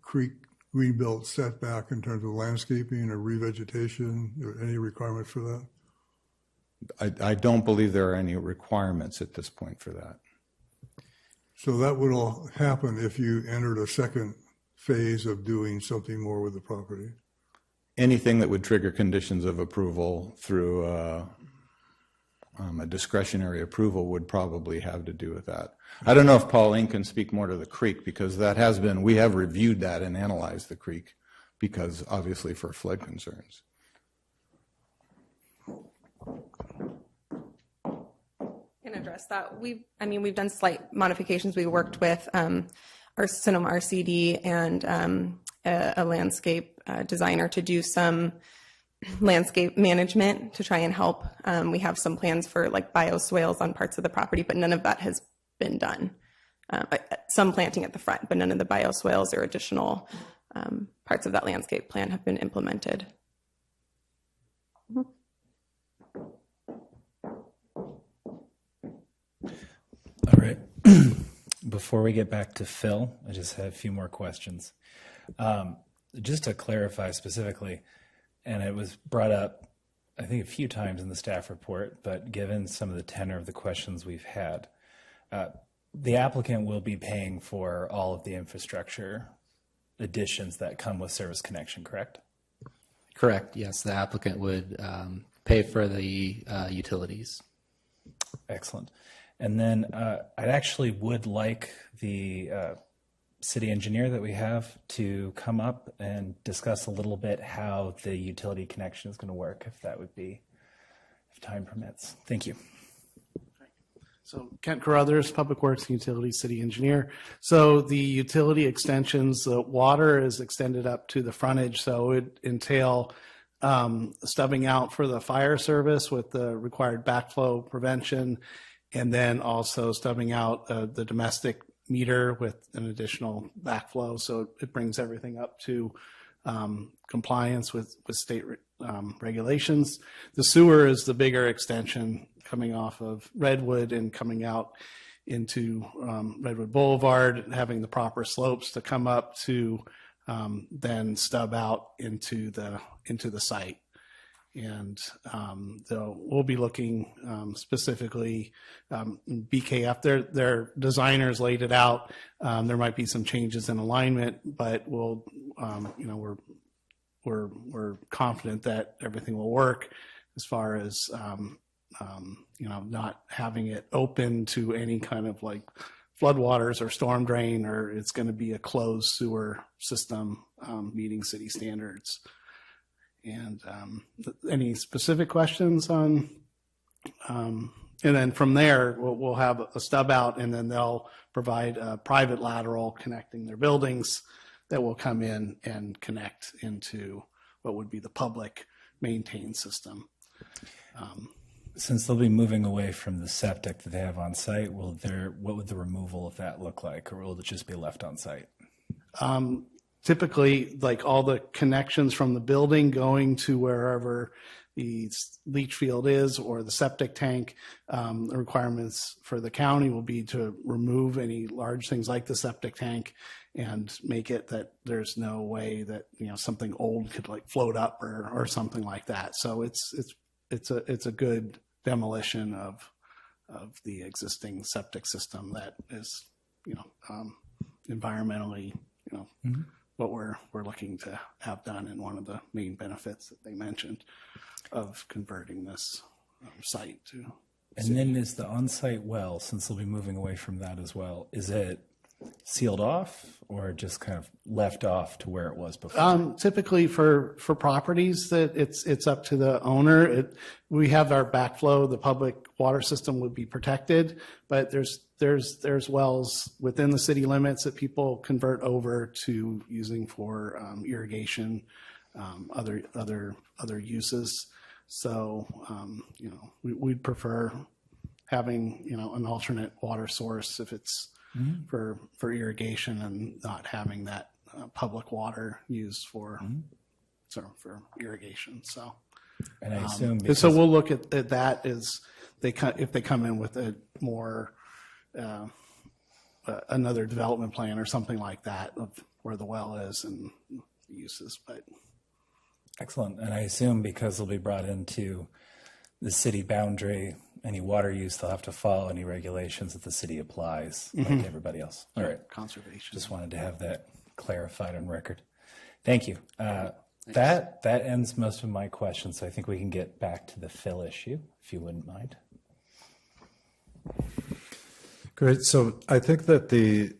creek greenbelt setback in terms of landscaping or revegetation? Are there any requirements for that? I don't believe there are any requirements at this point for that. So that would all happen if you entered a second phase of doing something more with the property? Anything that would trigger conditions of approval through a discretionary approval would probably have to do with that. I don't know if Pauline can speak more to the creek, because that has been, we have reviewed that and analyzed the creek, because obviously for flood concerns. Can address that. We've done slight modifications. We worked with our Sonoma RCD and a landscape designer to do some landscape management to try and help. We have some plans for like bioswales on parts of the property, but none of that has been done. Some planting at the front, but none of the bioswales or additional parts of that landscape plan have been implemented. All right. Before we get back to Phil, I just have a few more questions. Just to clarify specifically, and it was brought up, I think, a few times in the staff report, but given some of the tenor of the questions we've had, the applicant will be paying for all of the infrastructure additions that come with service connection, correct? Correct. Yes, the applicant would pay for the utilities. Excellent. And then I actually would like the city engineer that we have to come up and discuss a little bit how the utility connection is going to work, if that would be, if time permits. Thank you. So Kent Carruthers, Public Works and Utilities City Engineer. So the utility extensions, the water is extended up to the frontage, so it entail stubbing out for the fire service with the required backflow prevention, and then also stubbing out the domestic meter with an additional backflow. So it brings everything up to compliance with state regulations. The sewer is the bigger extension coming off of Redwood and coming out into Redwood Boulevard, having the proper slopes to come up to then stub out into the site. And so we'll be looking specifically, BKF, their designers laid it out. There might be some changes in alignment, but we'll, we're confident that everything will work as far as, not having it open to any kind of like floodwaters or storm drain, or it's going to be a closed sewer system meeting city standards. And any specific questions on, and then from there, we'll have a stub out, and then they'll provide a private lateral connecting their buildings that will come in and connect into what would be the public maintained system. Since they'll be moving away from the septic that they have on site, what would the removal of that look like, or will it just be left on site? Typically, like all the connections from the building going to wherever the leach field is or the septic tank, the requirements for the county will be to remove any large things like the septic tank and make it that there's no way that something old could like float up or something like that. So it's a good demolition of the existing septic system that is environmentally mm-hmm. what we're looking to have done, and one of the main benefits that they mentioned of converting this site to. And then is the on-site well, since they'll be moving away from that as well, is it sealed off or just kind of left off to where it was before? Typically for properties that it's up to the owner. We have our backflow, the public water system would be protected, but there's wells within the city limits that people convert over to using for irrigation, other uses. So, we'd prefer having, an alternate water source if it's for irrigation and not having that public water used for irrigation. So, and I assume and so we'll look at that as if they come in with a more another development plan or something like that of where the well is and the uses. But excellent. And I assume because they'll be brought into the city boundary, any water use, they'll have to follow any regulations that the city applies, like everybody else. All right. Conservation. Just wanted to have that clarified on record. Thank you. That ends most of my questions, so I think we can get back to the fill issue, if you wouldn't mind. Great. So I think that the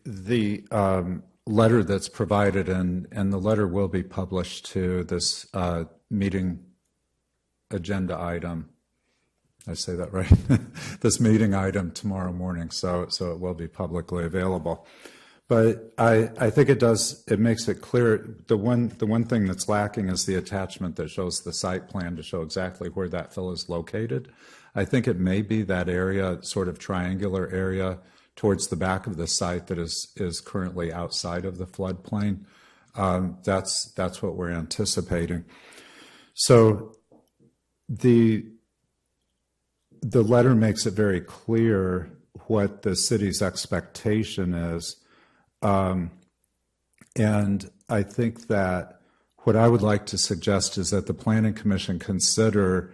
letter that's provided, and the letter will be published to this meeting agenda item. I say that right? This meeting item tomorrow morning, so it will be publicly available. But I think it makes it clear. The one thing that's lacking is the attachment that shows the site plan to show exactly where that fill is located. I think it may be that area, sort of triangular area towards the back of the site that is currently outside of the floodplain. That's what we're anticipating. So the letter makes it very clear what the city's expectation is. And I think that what I would like to suggest is that the Planning Commission consider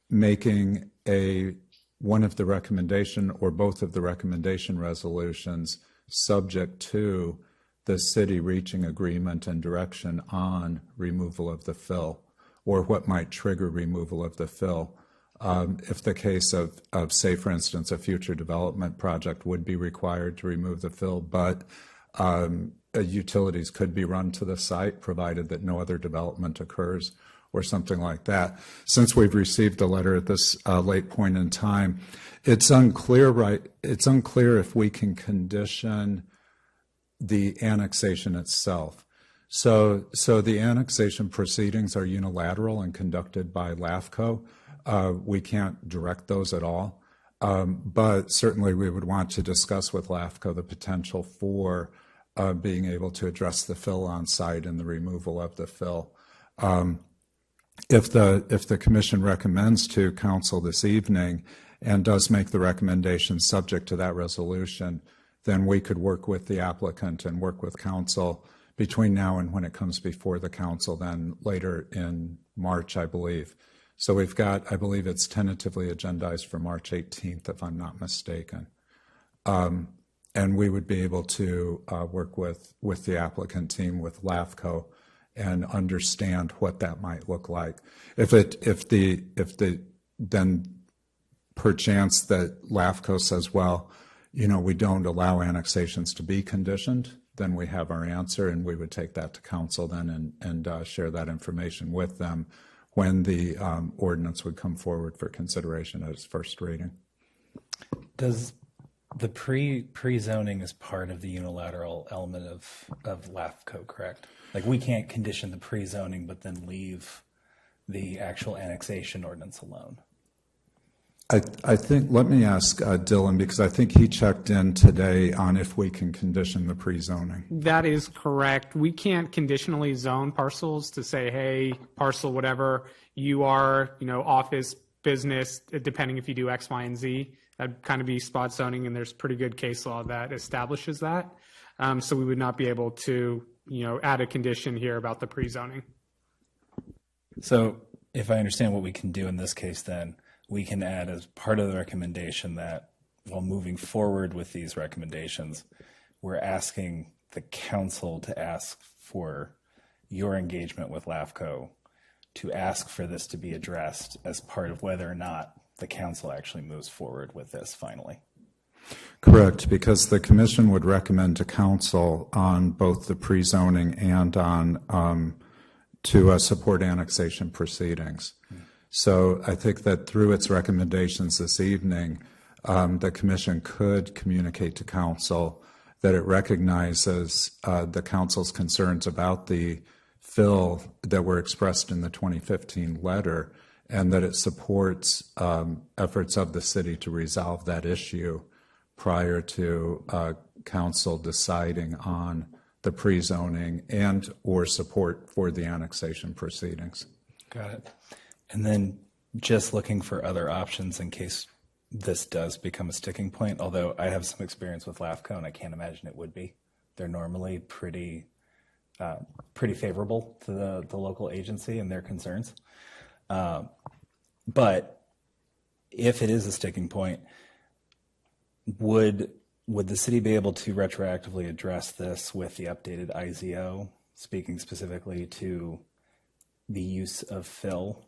making one of the recommendation or both of the recommendation resolutions subject to the city reaching agreement and direction on removal of the fill, or what might trigger removal of the fill. If the case of, say, for instance, a future development project would be required to remove the fill, but utilities could be run to the site provided that no other development occurs or something like that. Since we've received the letter at this late point in time, it's unclear if we can condition the annexation itself. So the annexation proceedings are unilateral and conducted by LAFCO. We can't direct those at all, but certainly we would want to discuss with LAFCO the potential for being able to address the fill on site and the removal of the fill. If the commission recommends to council this evening and does make the recommendation subject to that resolution, then we could work with the applicant and work with council between now and when it comes before the council, then later in March, I believe. So we've got, I believe it's tentatively agendized for March 18th, if I'm not mistaken. And we would be able to work with the applicant team, with LAFCO, and understand what that might look like. If then perchance that LAFCO says, well, we don't allow annexations to be conditioned, then we have our answer, and we would take that to council then and share that information with them when the ordinance would come forward for consideration at its first reading. Does the pre-zoning is part of the unilateral element of LAFCO, correct? Like, we can't condition the pre-zoning but then leave the actual annexation ordinance alone. I think, let me ask Dylan, because I think he checked in today on if we can condition the pre-zoning. That is correct. We can't conditionally zone parcels to say, hey, parcel whatever, you are, office, business, depending if you do X, Y, and Z. That'd kind of be spot zoning, and there's pretty good case law that establishes that. So we would not be able to, add a condition here about the pre-zoning. So if I understand what we can do in this case, then we can add as part of the recommendation that while moving forward with these recommendations, we're asking the council to ask for your engagement with LAFCO to ask for this to be addressed as part of whether or not the council actually moves forward with this finally. Correct, because the commission would recommend to council on both the pre-zoning and on to support annexation proceedings. So I think that through its recommendations this evening, the commission could communicate to council that it recognizes the council's concerns about the fill that were expressed in the 2015 letter, and that it supports efforts of the city to resolve that issue prior to council deciding on the pre-zoning and or support for the annexation proceedings. Got it. And then just looking for other options in case this does become a sticking point, although I have some experience with LAFCO and I can't imagine it would be. They're normally pretty favorable to the local agency and their concerns. But if it is a sticking point, would the city be able to retroactively address this with the updated IZO, speaking specifically to the use of fill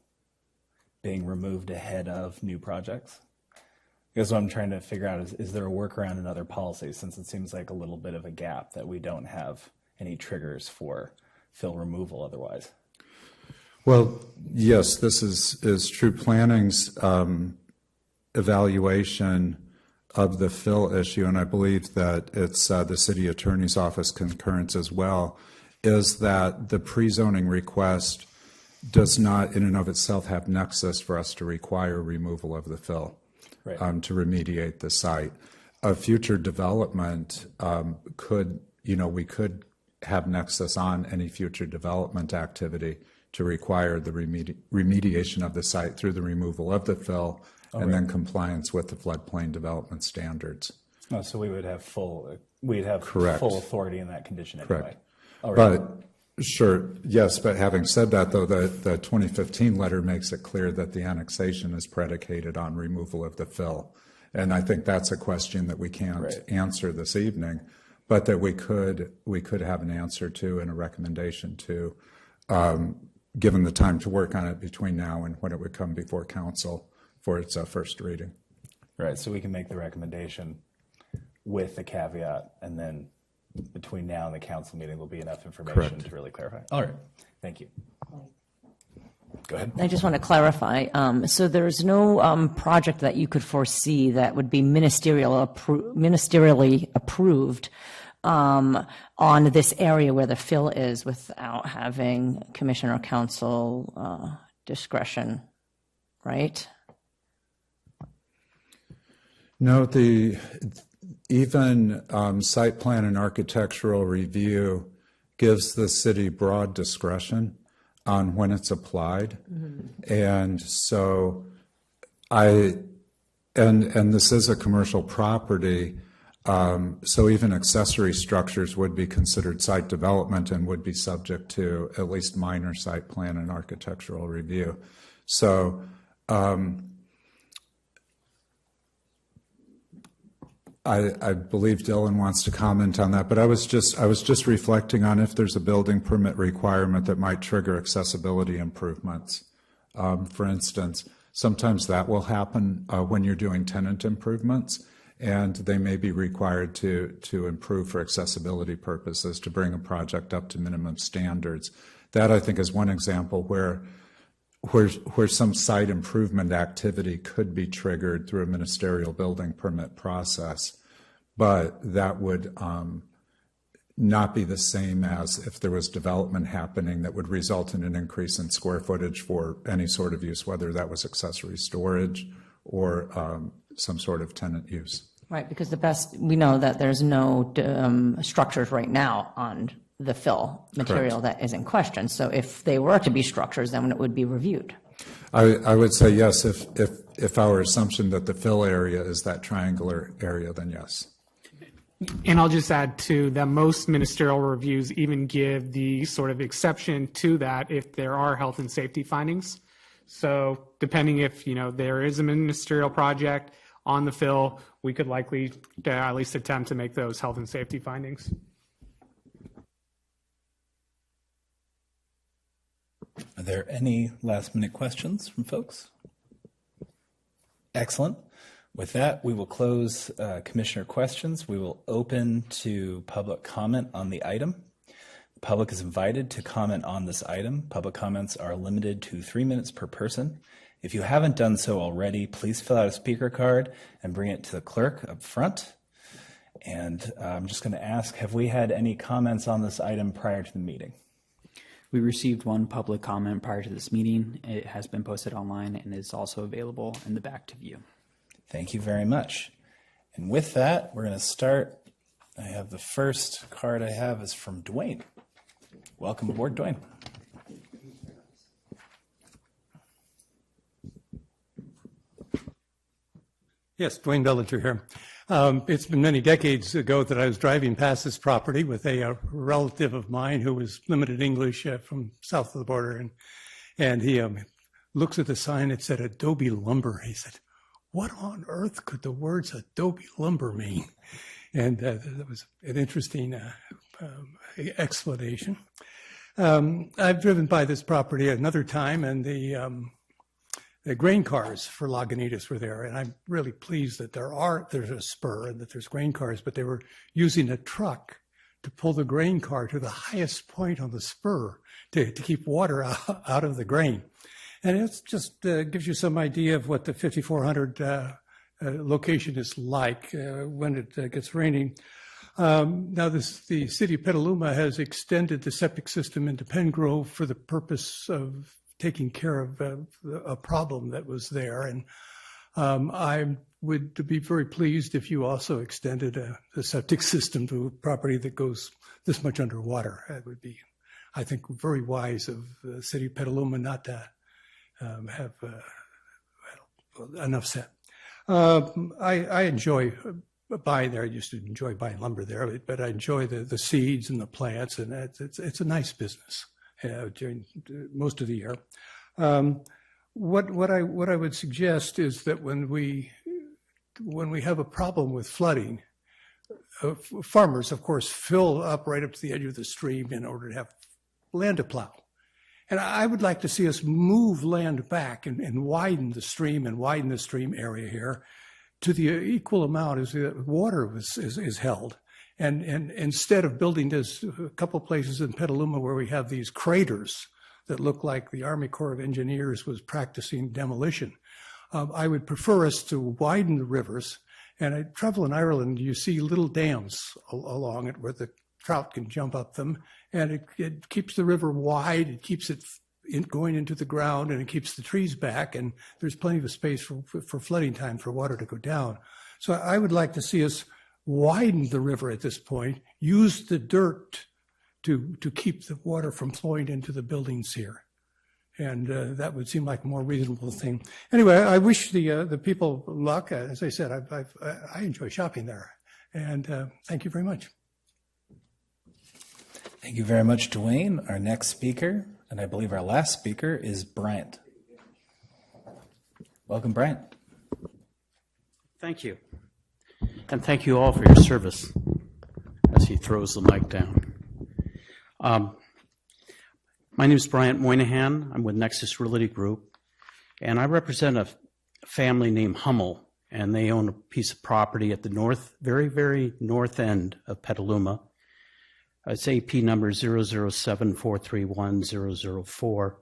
being removed ahead of new projects? Because what I'm trying to figure out is there a workaround in other policies, since it seems like a little bit of a gap that we don't have any triggers for fill removal otherwise? Well, yes, this is true. Planning's evaluation of the fill issue, and I believe that it's the city attorney's office concurrence as well, is that the pre-zoning request does not in and of itself have nexus for us to require removal of the fill, right, to remediate the site. A future development we could have nexus on any future development activity to require the remediation of the site through the removal of the fill and then compliance with the floodplain development standards. Oh, so we would have full authority in that condition anyway. Correct. But sure, yes, but having said that, though, the 2015 letter makes it clear that the annexation is predicated on removal of the fill. And I think that's a question that we can't answer this evening, but that we could have an answer to and a recommendation to, given the time to work on it between now and when it would come before council for its first reading. Right, so we can make the recommendation with the caveat, and then between now and the council meeting will be enough information to really clarify. All right, thank you. Go ahead. I just want to clarify. So there's no project that you could foresee that would be ministerially approved on this area where the fill is without having commission or council discretion, right? No, even site plan and architectural review gives the city broad discretion on when it's applied. Mm-hmm. And so and this is a commercial property, so even accessory structures would be considered site development and would be subject to at least minor site plan and architectural review. So I believe Dylan wants to comment on that, but I was just reflecting on if there's a building permit requirement that might trigger accessibility improvements. For instance, sometimes that will happen when you're doing tenant improvements, and they may be required to improve for accessibility purposes to bring a project up to minimum standards. That, I think, is one example where some site improvement activity could be triggered through a ministerial building permit process, but that would not be the same as if there was development happening that would result in an increase in square footage for any sort of use, whether that was accessory storage or some sort of tenant use. Right, because we know that there's no structures right now on the fill material that is in question. So if they were to be structures, then it would be reviewed. I would say yes. If our assumption that the fill area is that triangular area, then yes. And I'll just add too that most ministerial reviews even give the sort of exception to that if there are health and safety findings. So depending if there is a ministerial project on the fill, we could likely at least attempt to make those health and safety findings. Are there any last minute questions from folks? Excellent. With that, we will close commissioner questions. We will open to public comment on the item. The public is invited to comment on this item. Public comments are limited to 3 minutes per person. If you haven't done so already, please fill out a speaker card and bring it to the clerk up front. And I'm just going to ask, have we had any comments on this item prior to the meeting? We received one public comment prior to this meeting. It has been posted online and is also available in the back to view. Thank you very much. And with that, we're going to start. I have the first card I have is from Dwayne. Welcome aboard, Dwayne. Yes, Dwayne Bellinger here. It's been many decades ago that I was driving past this property with a relative of mine who was limited English from south of the border, and he looks at the sign. It said Adobe Lumber. He said, "What on earth could the words Adobe Lumber mean?" And that was an interesting explanation. I've driven by this property another time, and the grain cars for Lagunitas were there, and I'm really pleased that there's a spur and that there's grain cars, but they were using a truck to pull the grain car to the highest point on the spur to keep water out of the grain. And it just gives you some idea of what the 5400 location is like when it gets raining. Now, the city of Petaluma has extended the septic system into Pengrove for the purpose of taking care of a problem that was there. And I would be very pleased if you also extended the septic system to a property that goes this much underwater. It would be, I think, very wise of the city of Petaluma not to have enough said. I enjoy buying there. I used to enjoy buying lumber there, but I enjoy the seeds and the plants, and it's a nice business during most of the year. What I would suggest is that when we have a problem with flooding, farmers, of course, fill up right up to the edge of the stream in order to have land to plow. And I would like to see us move land back and widen the stream area here to the equal amount as the water is held. And instead of building this, a couple places in Petaluma where we have these craters that look like the Army Corps of Engineers was practicing demolition, I would prefer us to widen the rivers. And I travel in Ireland, you see little dams along it where the trout can jump up them, and it keeps the river wide, it keeps it going into the ground, and it keeps the trees back, and there's plenty of space for flooding time for water to go down. So I would like to see us widen the river at this point, use the dirt to keep the water from flowing into the buildings here. And that would seem like a more reasonable thing. Anyway, I wish the people luck. As I said, I enjoy shopping there. And thank you very much. Thank you very much, Dwayne. Our next speaker, and I believe our last speaker, is Bryant. Welcome, Bryant. Thank you. And thank you all for your service as he throws the mic down. My name is Bryant Moynihan. I'm with Nexus Realty Group, and I represent a family named Hummel, and they own a piece of property at the very, very north end of Petaluma. It's AP number 007431004.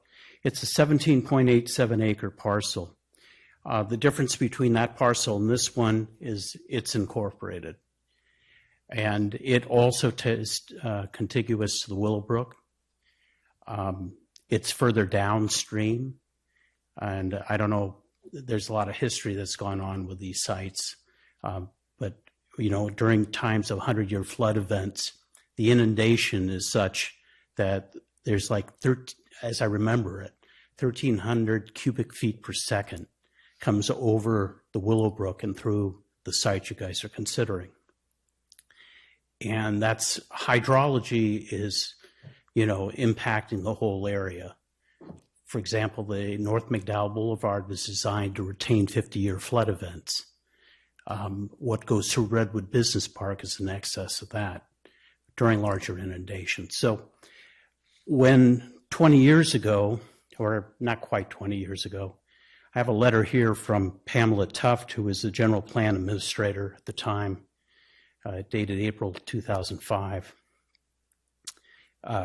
It's a 17.87 acre parcel. The difference between that parcel and this one is it's incorporated. And it also is contiguous to the Willowbrook. It's further downstream. And I don't know, there's a lot of history that's gone on with these sites. But, you know, during times of 100-year flood events, the inundation is such that there's like, as I remember it, 1,300 cubic feet per second comes over the Willowbrook and through the site you guys are considering. And that's hydrology is, you know, impacting the whole area. For example, the North McDowell Boulevard was designed to retain 50-year flood events. What goes through Redwood Business Park is in excess of that during larger inundations. So when 20 years ago, or not quite 20 years ago, I have a letter here from Pamela Tuft, who was the general plan administrator at the time, dated April 2005,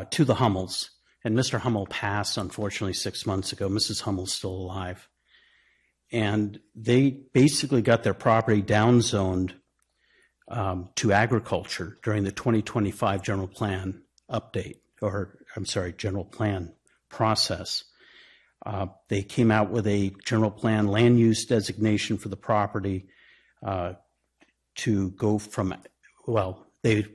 to the Hummels. And Mr. Hummel passed, unfortunately, 6 months ago. Mrs. Hummel's still alive. And they basically got their property downzoned to agriculture during the 2025 general plan update, or I'm sorry, general plan process. They came out with a general plan land use designation for the property to go from, well, they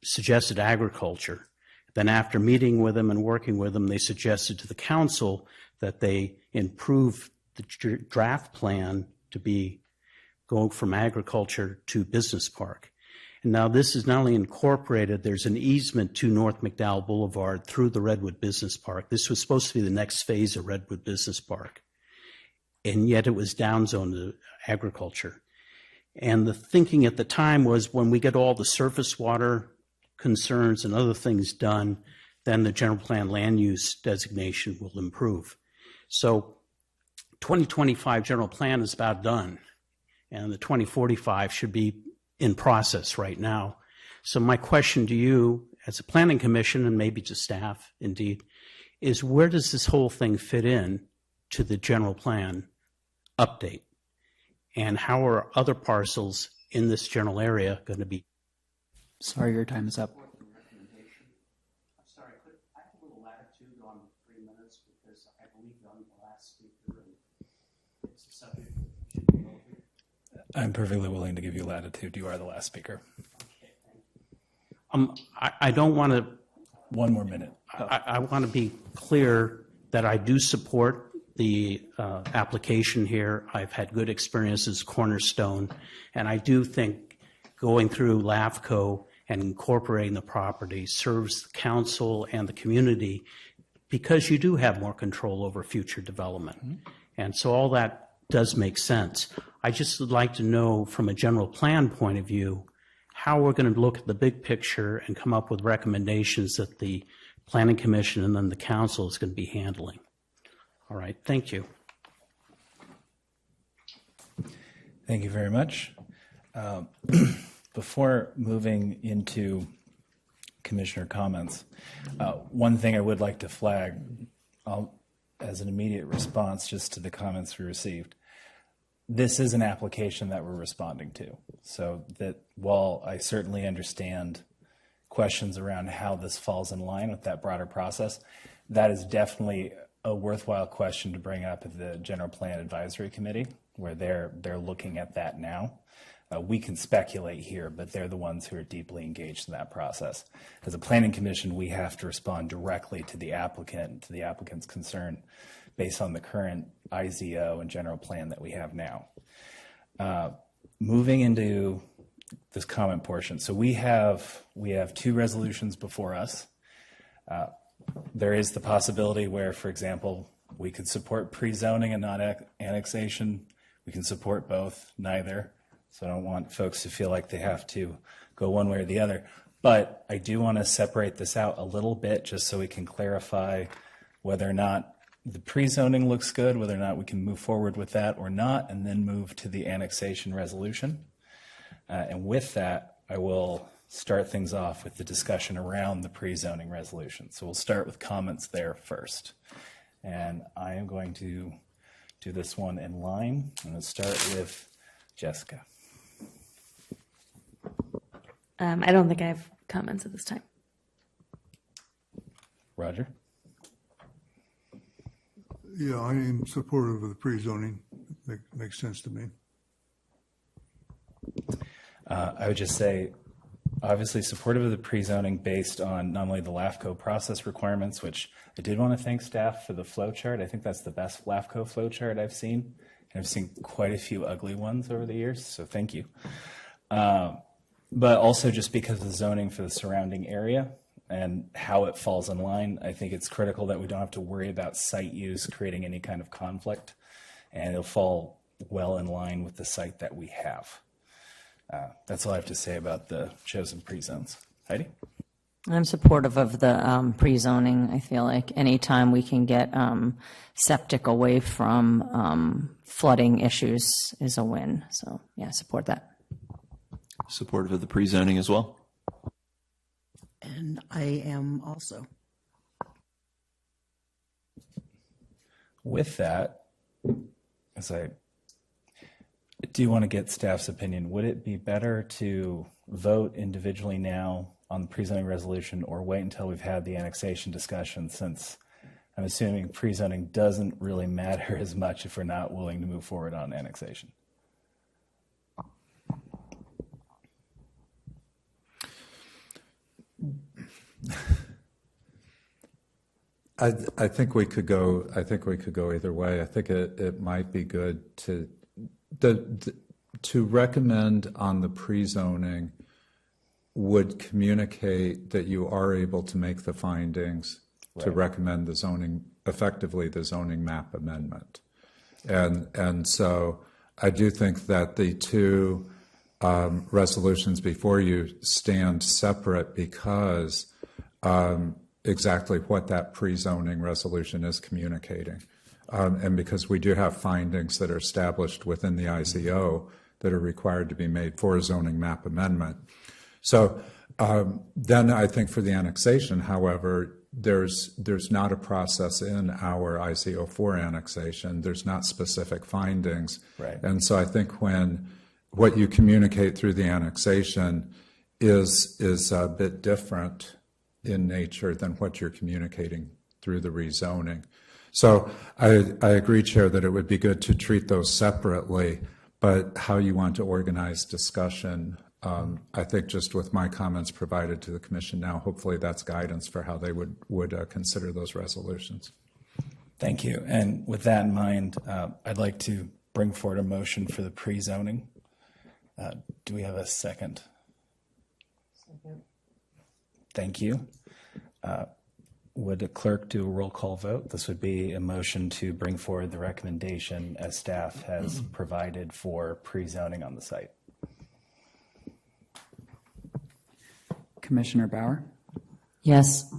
suggested agriculture. Then after meeting with them and working with them, they suggested to the council that they improve the draft plan to be going from agriculture to business park. And now this is not only incorporated, there's an easement to North McDowell Boulevard through the Redwood Business Park. This was supposed to be the next phase of Redwood Business Park. And yet it was downzoned to agriculture. And the thinking at the time was when we get all the surface water concerns and other things done, then the general plan land use designation will improve. So 2025 general plan is about done, and the 2045 should be in process right now. So my question to you as a planning commission, and maybe to staff indeed, is where does this whole thing fit in to the general plan update? And how are other parcels in this general area going to be? Sorry, your time is up. I'm sorry, I have a little latitude on 3 minutes because I believe I'm the last speaker and it's a subject that should be over. I'm perfectly willing to give you latitude. You are the last speaker. I don't want to. 1 more minute. I want to be clear that I do support the application here. I've had good experiences, Cornerstone, and I do think going through LAFCO and incorporating the property serves the council and the community because you do have more control over future development. Mm-hmm. And so all that does make sense. I just would like to know from a general plan point of view how we're going to look at the big picture and come up with recommendations that the Planning Commission and then the council is going to be handling. All right, thank you. Thank you very much. Before moving into commissioner comments, one thing I would like to flag as an immediate response just to the comments we received. This is an application that we're responding to. So that while I certainly understand questions around how this falls in line with that broader process, that is definitely a worthwhile question to bring up at the General Plan Advisory Committee, where they're looking at that now. We can speculate here, but they're the ones who are deeply engaged in that process. As a planning commission, we have to respond directly to the applicant, to the applicant's concern, based on the current IZO and general plan that we have now. Moving into this comment portion, so we have 2 resolutions before us. There is the possibility where, for example, we could support pre-zoning and not annexation. We can support both, neither. So I don't want folks to feel like they have to go one way or the other. But I do want to separate this out a little bit just so we can clarify whether or not the pre-zoning looks good, whether or not we can move forward with that or not, and then move to the annexation resolution. And with that, I will start things off with the discussion around the pre-zoning resolution. So we'll start with comments there first. And I am going to do this one in line. I'm going to start with Jessica. I don't think I have comments at this time. Roger? Yeah, I am supportive of the pre-zoning. Makes sense to me. I would just say, obviously supportive of the pre-zoning based on not only the LAFCO process requirements, which I did want to thank staff for the flow chart. I think that's the best LAFCO flow chart I've seen. And I've seen quite a few ugly ones over the years, so thank you. But also just because of the zoning for the surrounding area and how it falls in line, I think it's critical that we don't have to worry about site use creating any kind of conflict, and it'll fall well in line with the site that we have. That's all I have to say about the chosen pre-zones. Heidi? I'm supportive of the pre-zoning. I feel like anytime we can get septic away from flooding issues is a win. So, yeah, support that. Supportive of the pre-zoning as well. And I am also. With that, do you want to get staff's opinion? Would it be better to vote individually now on the pre-zoning resolution or wait until we've had the annexation discussion, since I'm assuming pre-zoning doesn't really matter as much if we're not willing to move forward on annexation? I think we could go. I think we could go either way. I think it might be good to recommend on the pre-zoning would communicate that you are able to make the findings to recommend the zoning, effectively the zoning map amendment, and so I do think that the two resolutions before you stand separate because. Exactly what that pre-zoning resolution is communicating. And because we do have findings that are established within the IZO that are required to be made for a zoning map amendment. So then I think for the annexation, however, there's not a process in our IZO for annexation. There's not specific findings. Right. And so I think when what you communicate through the annexation is a bit different in nature than what you're communicating through the rezoning. So I agree, Chair, that it would be good to treat those separately, but how you want to organize discussion, I think just with my comments provided to the Commission now, hopefully that's guidance for how they would consider those resolutions. Thank you. And with that in mind, I'd like to bring forward a motion for the pre-zoning. Do we have a second? Thank you. Would a clerk do a roll call vote? This would be a motion to bring forward the recommendation as staff has provided for pre-zoning on the site. Commissioner Bauer, Yes.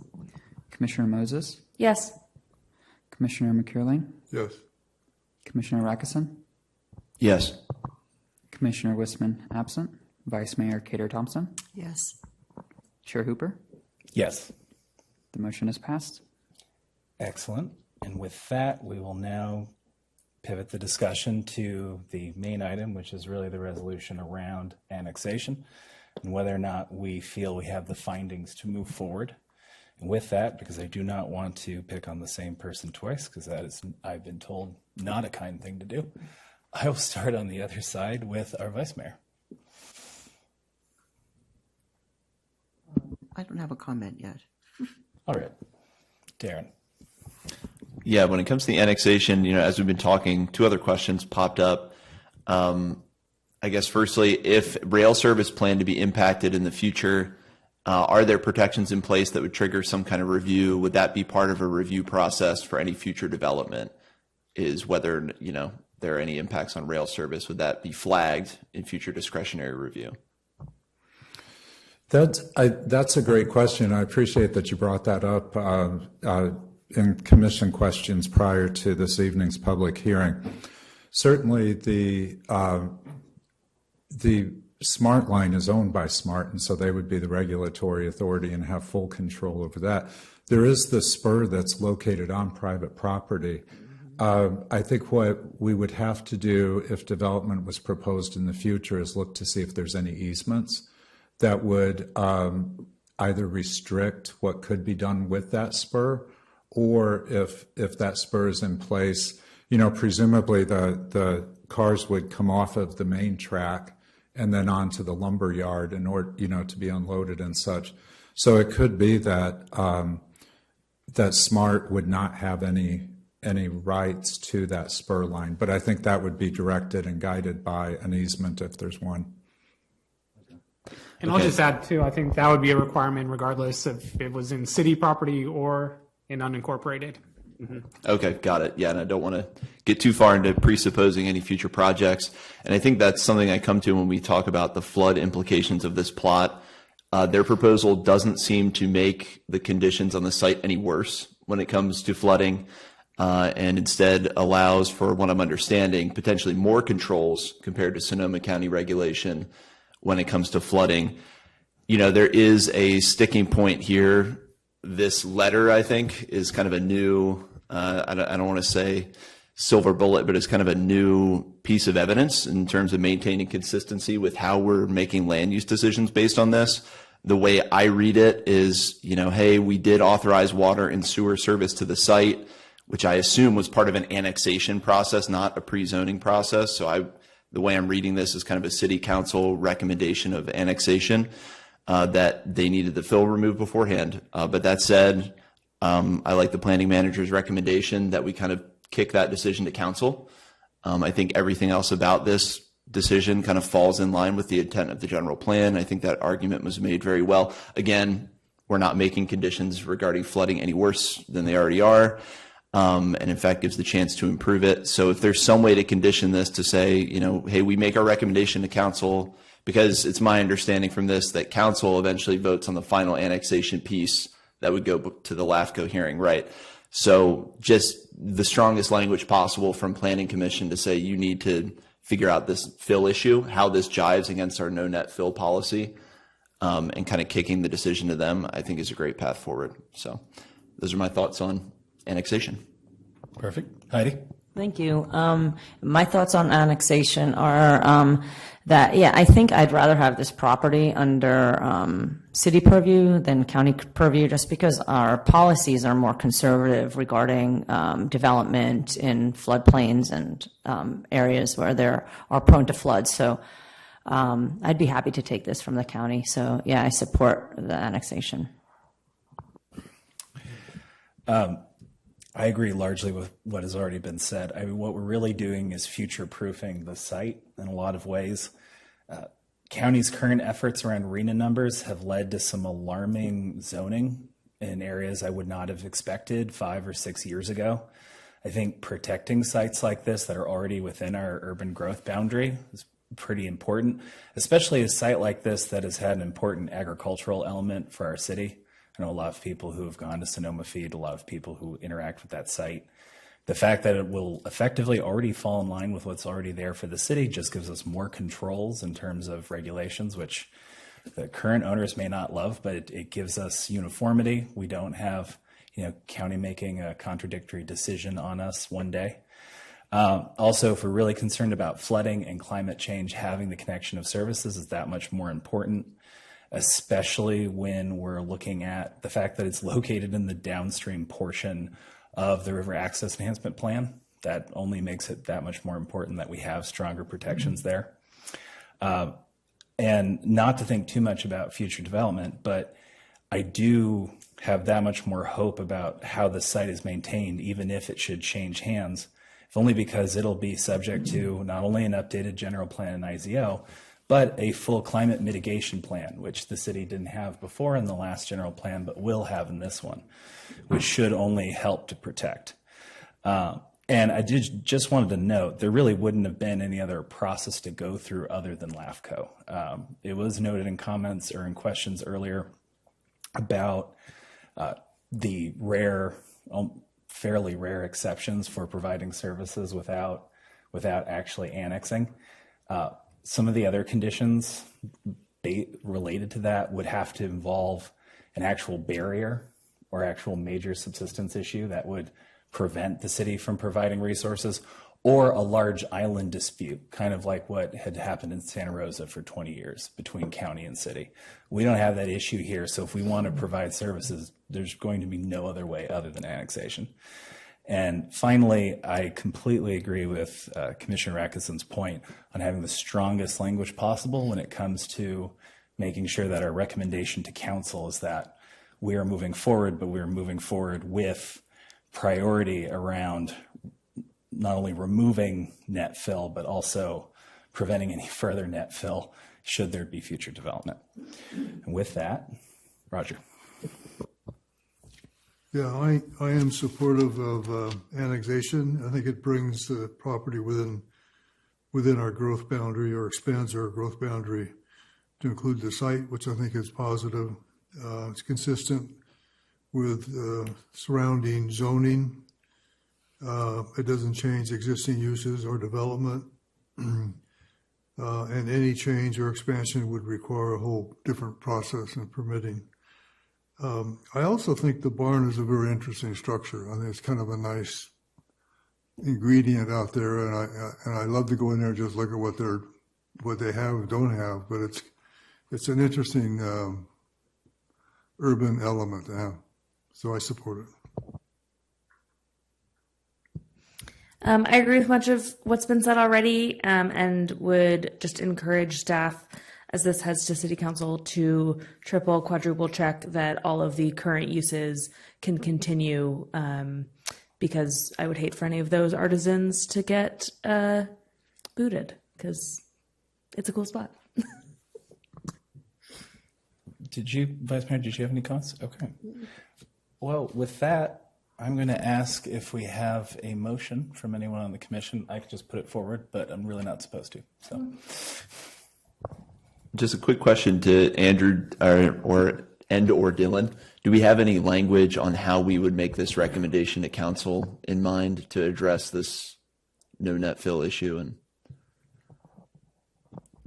Commissioner Moses, Yes. Commissioner McCurling, Yes. Commissioner Rackison, Yes. Commissioner Wisman absent, Vice Mayor Cater Thompson, Yes. Chair Hooper. Yes. The motion is passed. Excellent. And with that, we will now pivot the discussion to the main item, which is really the resolution around annexation and whether or not we feel we have the findings to move forward. And with that, because I do not want to pick on the same person twice, because that is, I've been told, not a kind thing to do, I will start on the other side with our Vice Mayor. I don't have a comment yet. All right. Darren. Yeah, when it comes to the annexation, as we've been talking, two other questions popped up. I guess firstly, if rail service planned to be impacted in the future, are there protections in place that would trigger some kind of review? Would that be part of a review process for any future development? Is whether, there are any impacts on rail service, would that be flagged in future discretionary review? That's a great question. I appreciate that you brought that up in commission questions prior to this evening's public hearing. Certainly, the SMART line is owned by SMART, and so they would be the regulatory authority and have full control over that. There is the spur that's located on private property. I think what we would have to do if development was proposed in the future is look to see if there's any easements that would either restrict what could be done with that spur, or if that spur is in place, presumably the cars would come off of the main track and then onto the lumber yard in order, to be unloaded and such. So it could be that that SMART would not have any rights to that spur line, but I think that would be directed and guided by an easement if there's one. And I'll just add too, I think that would be a requirement regardless if it was in city property or in unincorporated. Mm-hmm. Okay, got it. Yeah, and I don't want to get too far into presupposing any future projects. And I think that's something I come to when we talk about the flood implications of this plot. Their proposal doesn't seem to make the conditions on the site any worse when it comes to flooding, and instead allows for what I'm understanding, potentially more controls compared to Sonoma County regulation when it comes to flooding. You know, there is a sticking point here. This letter, I think, is kind of a new, I don't want to say silver bullet, but it's kind of a new piece of evidence in terms of maintaining consistency with how we're making land use decisions based on this. The way I read it is, you know, hey, we did authorize water and sewer service to the site, which I assume was part of an annexation process, not a pre-zoning process. So the way I'm reading this is kind of a city council recommendation of annexation, that they needed the fill removed beforehand. But that said, I like the planning manager's recommendation that we kind of kick that decision to council. I think everything else about this decision kind of falls in line with the intent of the general plan. I think that argument was made very well. Again, we're not making conditions regarding flooding any worse than they already are, and in fact gives the chance to improve it. So if there's some way to condition this to say, you know, hey, we make our recommendation to council, because it's my understanding from this that council eventually votes on the final annexation piece that would go to the LAFCO hearing, right? So just the strongest language possible from Planning Commission to say you need to figure out this fill issue, how this jives against our no net fill policy, and kind of kicking the decision to them, I think is a great path forward. So those are my thoughts on annexation. Perfect. Heidi? Thank you. My thoughts on annexation are that, yeah, I think I'd rather have this property under city purview than county purview, just because our policies are more conservative regarding development in floodplains and areas where there are prone to floods. So I'd be happy to take this from the county. So, yeah, I support the annexation. I agree largely with what has already been said. I mean, what we're really doing is future-proofing the site in a lot of ways. County's current efforts around RENA numbers have led to some alarming zoning in areas I would not have expected 5 or 6 years ago. I think protecting sites like this that are already within our urban growth boundary is pretty important, especially a site like this that has had an important agricultural element for our city. I know a lot of people who have gone to Sonoma Feed, a lot of people who interact with that site. The fact that it will effectively already fall in line with what's already there for the city just gives us more controls in terms of regulations, which the current owners may not love, but it gives us uniformity. We don't have, you know, county making a contradictory decision on us one day. Also, if we're really concerned about flooding and climate change, having the connection of services is that much more important, especially when we're looking at the fact that it's located in the downstream portion of the River Access Enhancement Plan. That only makes it that much more important that we have stronger protections there. And not to think too much about future development, but I do have that much more hope about how the site is maintained, even if it should change hands, if only because it'll be subject to not only an updated general plan and IZO, but a full climate mitigation plan, which the city didn't have before in the last general plan, but will have in this one, which should only help to protect. And I just wanted to note, there really wouldn't have been any other process to go through other than LAFCO. It was noted in comments or in questions earlier about the rare, fairly rare exceptions for providing services without actually annexing. Some of the other conditions related to that would have to involve an actual barrier or actual major subsistence issue that would prevent the city from providing resources, or a large island dispute, kind of like what had happened in Santa Rosa for 20 years between county and city. We don't have that issue here, so if we want to provide services, there's going to be no other way other than annexation. And finally, I completely agree with Commissioner Rackeson's point on having the strongest language possible when it comes to making sure that our recommendation to council is that we are moving forward, but we are moving forward with priority around not only removing net fill, but also preventing any further net fill should there be future development. And with that, Roger. Yeah, I am supportive of annexation. I think it brings the property within our growth boundary, or expands our growth boundary to include the site, which I think is positive. It's consistent with surrounding zoning. It doesn't change existing uses or development. And any change or expansion would require a whole different process in permitting. I also think the barn is a very interesting structure. I think it's kind of a nice ingredient out there, and I love to go in there and just look at what they have and don't have. But it's an interesting urban element to have, so I support it. I agree with much of what's been said already, and would just encourage staff, as this heads to City Council, to triple, quadruple check that all of the current uses can continue, because I would hate for any of those artisans to get booted, because it's a cool spot. Vice Mayor, did you have any comments? Okay. Well, with that, I'm going to ask if we have a motion from anyone on the commission. I could just put it forward, but I'm really not supposed to. So, just a quick question to Andrew or Dylan. Do we have any language on how we would make this recommendation to council in mind to address this no net fill issue? And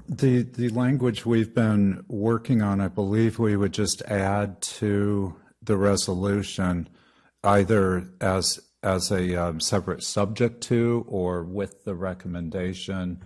the language we've been working on, I believe we would just add to the resolution either as a separate subject to or with the recommendation.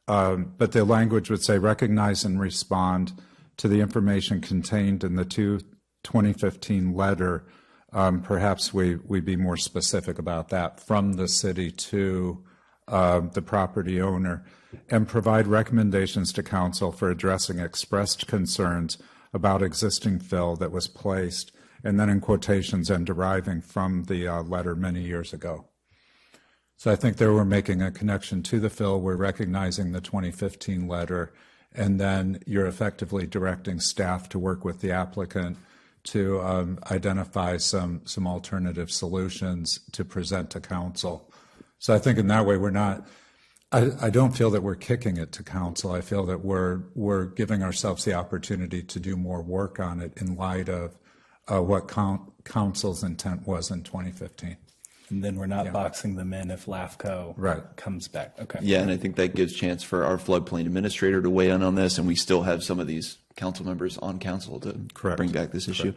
But the language would say recognize and respond to the information contained in the 2015 letter. Perhaps we be more specific about that from the city to the property owner, and provide recommendations to council for addressing expressed concerns about existing fill that was placed, and then in quotations, and deriving from the letter many years ago. So I think there we're making a connection to the fill. We're recognizing the 2015 letter, and then you're effectively directing staff to work with the applicant to identify some alternative solutions to present to council. So I think in that way we're not, I don't feel that we're kicking it to council. I feel that we're giving ourselves the opportunity to do more work on it in light of what council's intent was in 2015. And then we're not boxing them in if LAFCO comes back. Okay. Yeah, and I think that gives chance for our floodplain administrator to weigh in on this, and we still have some of these council members on council to bring back this issue.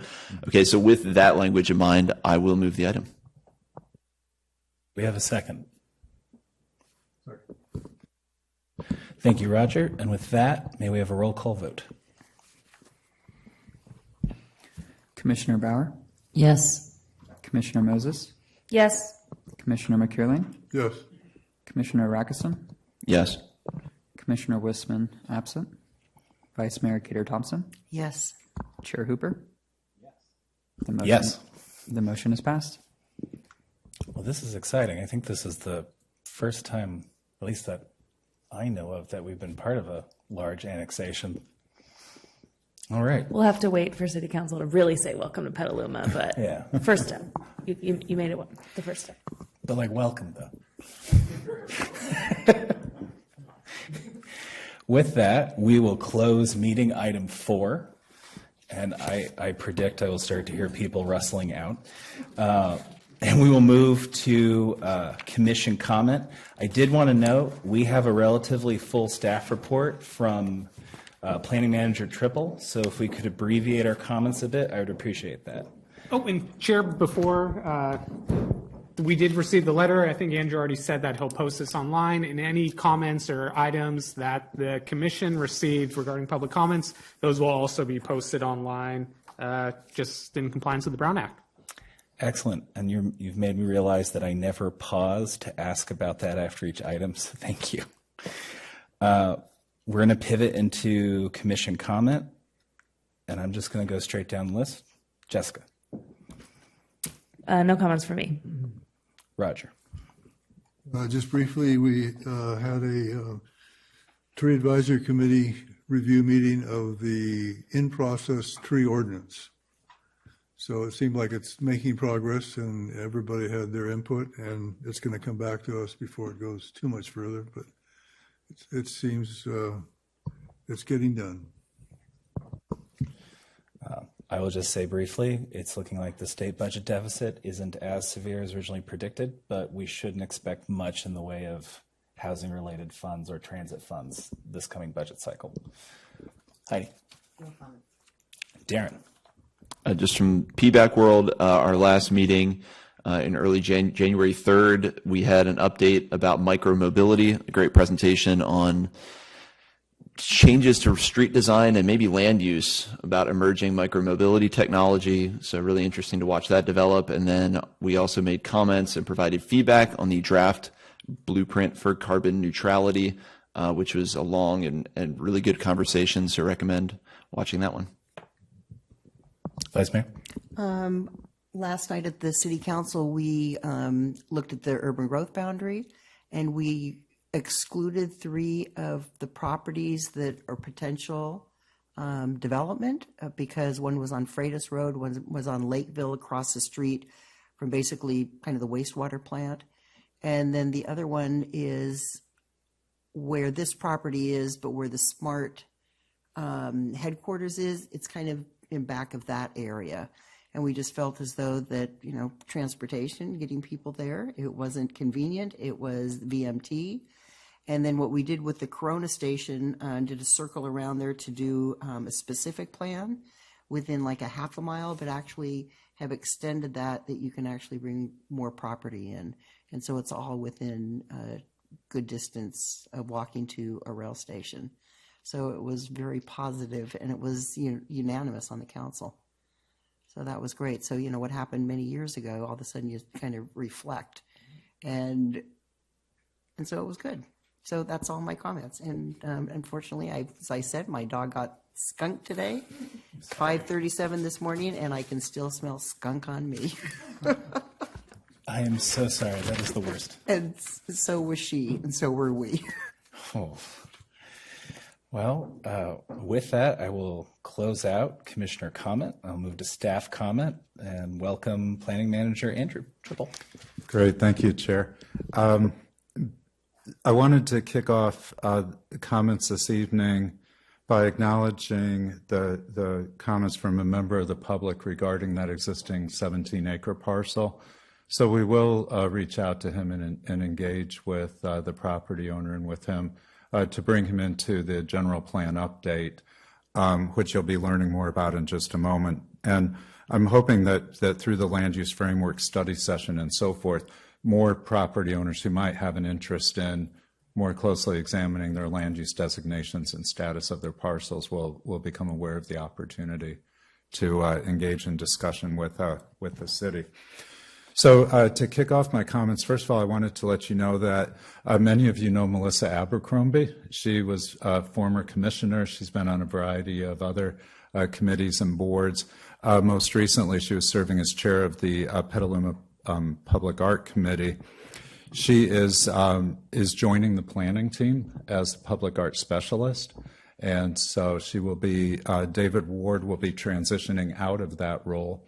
Okay, so with that language in mind, I will move the item. We have a second. Thank you, Roger. And with that, may we have a roll call vote? Commissioner Bauer? Yes. Commissioner Moses? Yes. Commissioner McCurling? Yes. Commissioner Rackison? Yes. Commissioner Wisman absent. Vice Mayor Gator Thompson? Yes. Chair Hooper? Yes. Yes. The motion is passed. Well, this is exciting. I think this is the first time, at least that I know of, that we've been part of a large annexation. All right. We'll have to wait for City Council to really say welcome to Petaluma, but Yeah. First step. You made it the first step. But like, welcome, though. With that, we will close meeting item 4. And I predict I will start to hear people rustling out. And we will move to commission comment. I did want to note, we have a relatively full staff report from Planning Manager Triple. So if we could abbreviate our comments a bit, I would appreciate that. Oh, and Chair, before we did receive the letter, I think Andrew already said that he'll post this online, and any comments or items that the commission received regarding public comments, those will also be posted online, just in compliance with the Brown Act. Excellent. And you've made me realize that I never pause to ask about that after each item, so thank you. We're going to pivot into commission comment, and I'm just going to go straight down the list. Jessica. No comments for me. Roger. Just briefly, we had a tree advisory committee review meeting of the in-process tree ordinance. So it seemed like it's making progress, and everybody had their input, and it's going to come back to us before it goes too much further, but it seems it's getting done. I will just say briefly, it's looking like the state budget deficit isn't as severe as originally predicted, but we shouldn't expect much in the way of housing-related funds or transit funds this coming budget cycle. Heidi. No comment. Darren. Just from PBAC World, our last meeting in early January 3rd, we had an update about micromobility, a great presentation on changes to street design and maybe land use about emerging micromobility technology. So really interesting to watch that develop. And then we also made comments and provided feedback on the draft blueprint for carbon neutrality, which was a long and really good conversation. So recommend watching that one. Vice Mayor. Last night at the City Council, we looked at the urban growth boundary, and we excluded 3 of the properties that are potential development because one was on Freitas Road, one was on Lakeville across the street from basically kind of the wastewater plant. And then the other one is where this property is, but where the SMART headquarters is, it's kind of in back of that area. And we just felt as though that, transportation, getting people there, it wasn't convenient. It was VMT. And then what we did with the Corona station, did a circle around there to do a specific plan within like a half a mile, but actually have extended that you can actually bring more property in. And so it's all within a good distance of walking to a rail station. So it was very positive, and it was unanimous on the council. So that was great. So, what happened many years ago, all of a sudden you kind of reflect. And so it was good. So that's all my comments. And unfortunately, as I said, my dog got skunked today, 5:37 this morning, and I can still smell skunk on me. I am so sorry. That is the worst. And so was she, and so were we. Oh. Well, with that, I will close out commissioner comment. I'll move to staff comment and welcome planning manager Andrew Triple. Great. Thank you, Chair. I wanted to kick off comments this evening by acknowledging the comments from a member of the public regarding that existing 17-acre parcel. So we will reach out to him and engage with the property owner and with him to bring him into the general plan update, which you'll be learning more about in just a moment. And I'm hoping that through the land use framework study session and so forth, more property owners who might have an interest in more closely examining their land use designations and status of their parcels will become aware of the opportunity to engage in discussion with the city. So to kick off my comments, first of all, I wanted to let you know that many of you know Melissa Abercrombie. She was a former commissioner. She's been on a variety of other committees and boards. Most recently, she was serving as chair of the Petaluma Public Art Committee. She is joining the planning team as a public art specialist. And so she will be, David Ward will be transitioning out of that role.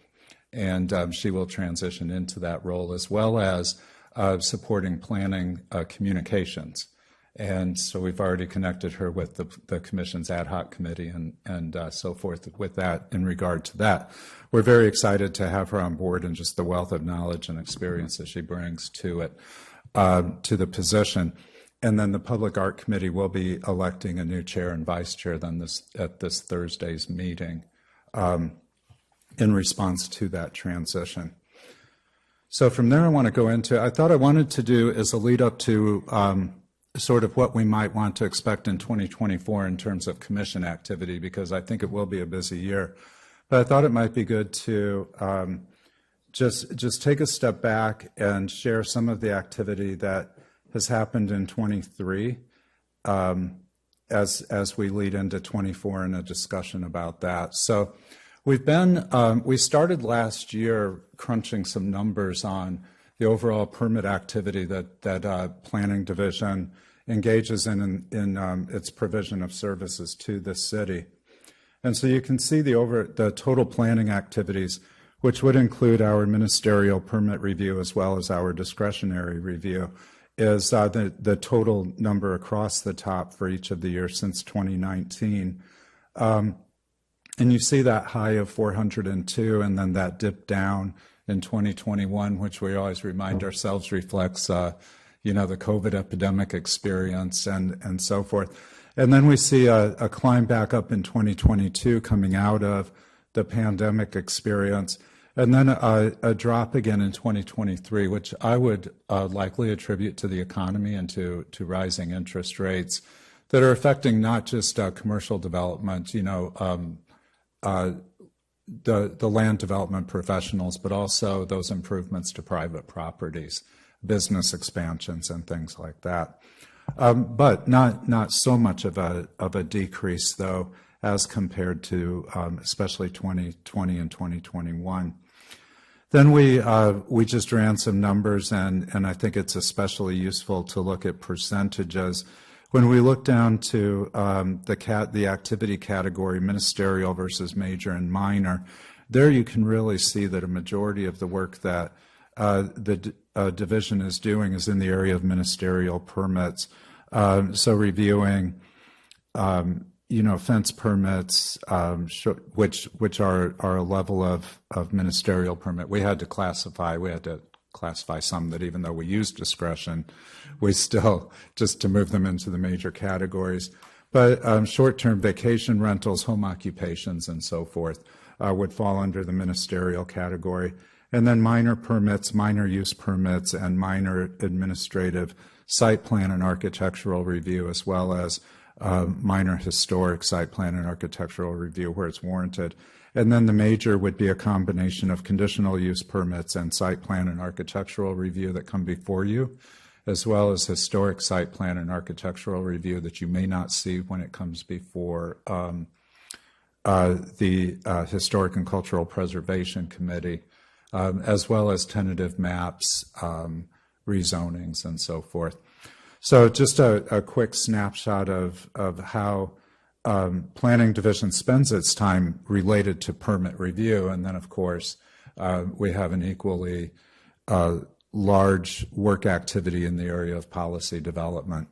And she will transition into that role as well as supporting planning communications. And so we've already connected her with the commission's ad hoc committee and so forth with that in regard to that. We're very excited to have her on board and just the wealth of knowledge and experience that she brings to it, to the position. And then the Public Art Committee will be electing a new chair and vice chair then at this Thursday's meeting. In response to that transition. So from there, I want to go into, I thought I wanted to do as a lead up to sort of what we might want to expect in 2024 in terms of commission activity, because I think it will be a busy year. But I thought it might be good to just take a step back and share some of the activity that has happened in 23 as we lead into 24 and a discussion about that. So we started last year crunching some numbers on the overall permit activity that Planning Division engages in its provision of services to the city. And so you can see the total planning activities, which would include our ministerial permit review as well as our discretionary review, is the total number across the top for each of the years since 2019. And you see that high of 402, and then that dip down in 2021, which we always remind ourselves reflects, the COVID epidemic experience and so forth. And then we see a climb back up in 2022 coming out of the pandemic experience, and then a drop again in 2023, which I would likely attribute to the economy and to rising interest rates that are affecting not just commercial development, the land development professionals, but also those improvements to private properties, business expansions, and things like that. But not so much of a decrease, though, as compared to especially 2020 and 2021. Then we just ran some numbers, and I think it's especially useful to look at percentages. When we look down to the activity category, ministerial versus major and minor, there you can really see that a majority of the work that the division is doing is in the area of ministerial permits. So reviewing, fence permits, which are a level of ministerial permit. We had to classify some that even though we use discretion, we still, just to move them into the major categories. But short-term vacation rentals, home occupations, and so forth would fall under the ministerial category. And then minor permits, minor use permits, and minor administrative site plan and architectural review, as well as minor historic site plan and architectural review where it's warranted. And then the major would be a combination of conditional use permits and site plan and architectural review that come before you, as well as historic site plan and architectural review that you may not see when it comes before the Historic and Cultural Preservation Committee, as well as tentative maps, rezonings, and so forth. So just a quick snapshot of how Planning Division spends its time related to permit review. And then, of course, we have an equally large work activity in the area of policy development.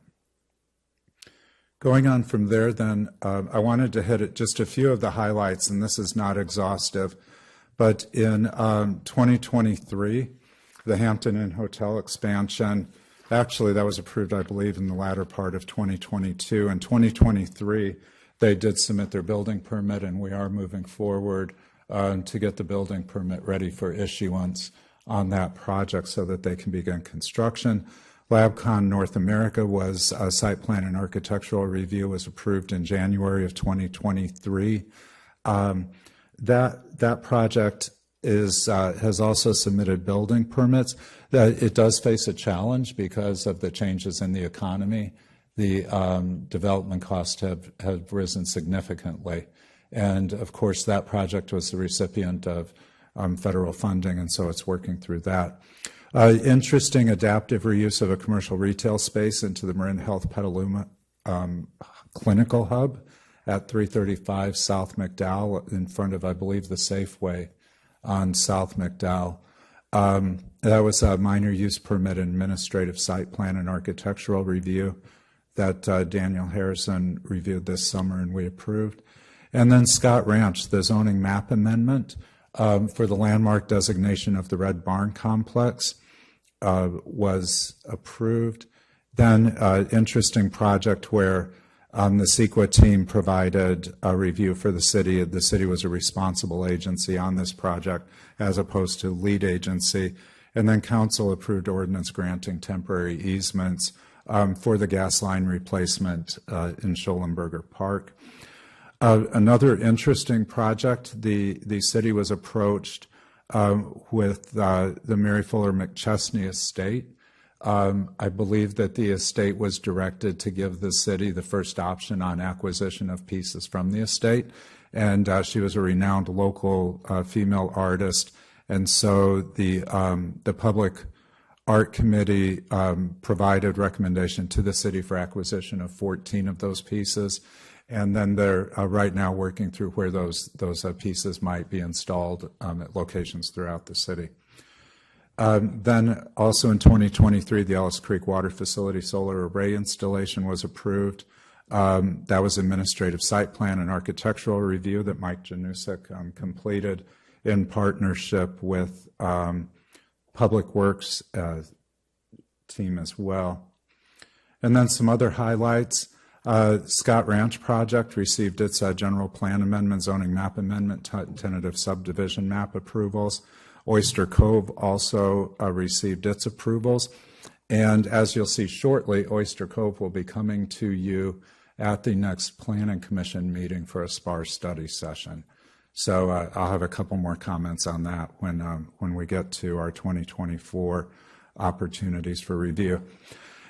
Going on from there, then, I wanted to hit just a few of the highlights, and this is not exhaustive, but in 2023, the Hampton Inn Hotel expansion, actually that was approved, I believe, in the latter part of 2022. In 2023, they did submit their building permit, and we are moving forward to get the building permit ready for issuance on that project so that they can begin construction. LabCon North America was a site plan and architectural review was approved in January of 2023. That project has also submitted building permits. It does face a challenge because of the changes in the economy. The development costs have risen significantly. And of course, that project was the recipient of federal funding, and so it's working through that. Interesting adaptive reuse of a commercial retail space into the Marin Health Petaluma clinical hub at 335 South McDowell in front of, I believe, the Safeway on South McDowell. That was a minor use permit and administrative site plan and architectural review that Daniel Harrison reviewed this summer and we approved. And then Scott Ranch, the zoning map amendment for the landmark designation of the Red Barn Complex was approved. Then interesting project where the CEQA team provided a review for the city. The city was a responsible agency on this project as opposed to lead agency. And then council approved ordinance granting temporary easements for the gas line replacement in Schollenberger Park. Another interesting project, the city was approached with the Mary Fuller McChesney estate. I believe that the estate was directed to give the city the first option on acquisition of pieces from the estate. And she was a renowned local female artist. And so the Public Art Committee provided recommendation to the city for acquisition of 14 of those pieces. And then they're right now working through where those pieces might be installed at locations throughout the city. Then also in 2023, the Ellis Creek Water Facility solar array installation was approved That was administrative site plan and architectural review that Mike Janusik completed in partnership with Public Works team as well. And then some other highlights. Scott Ranch project received its general plan amendment, zoning map amendment, tentative subdivision map approvals. Oyster Cove also received its approvals. And as you'll see shortly, Oyster Cove will be coming to you at the next Planning Commission meeting for a SPAR study session. So I'll have a couple more comments on that when we get to our 2024 opportunities for review.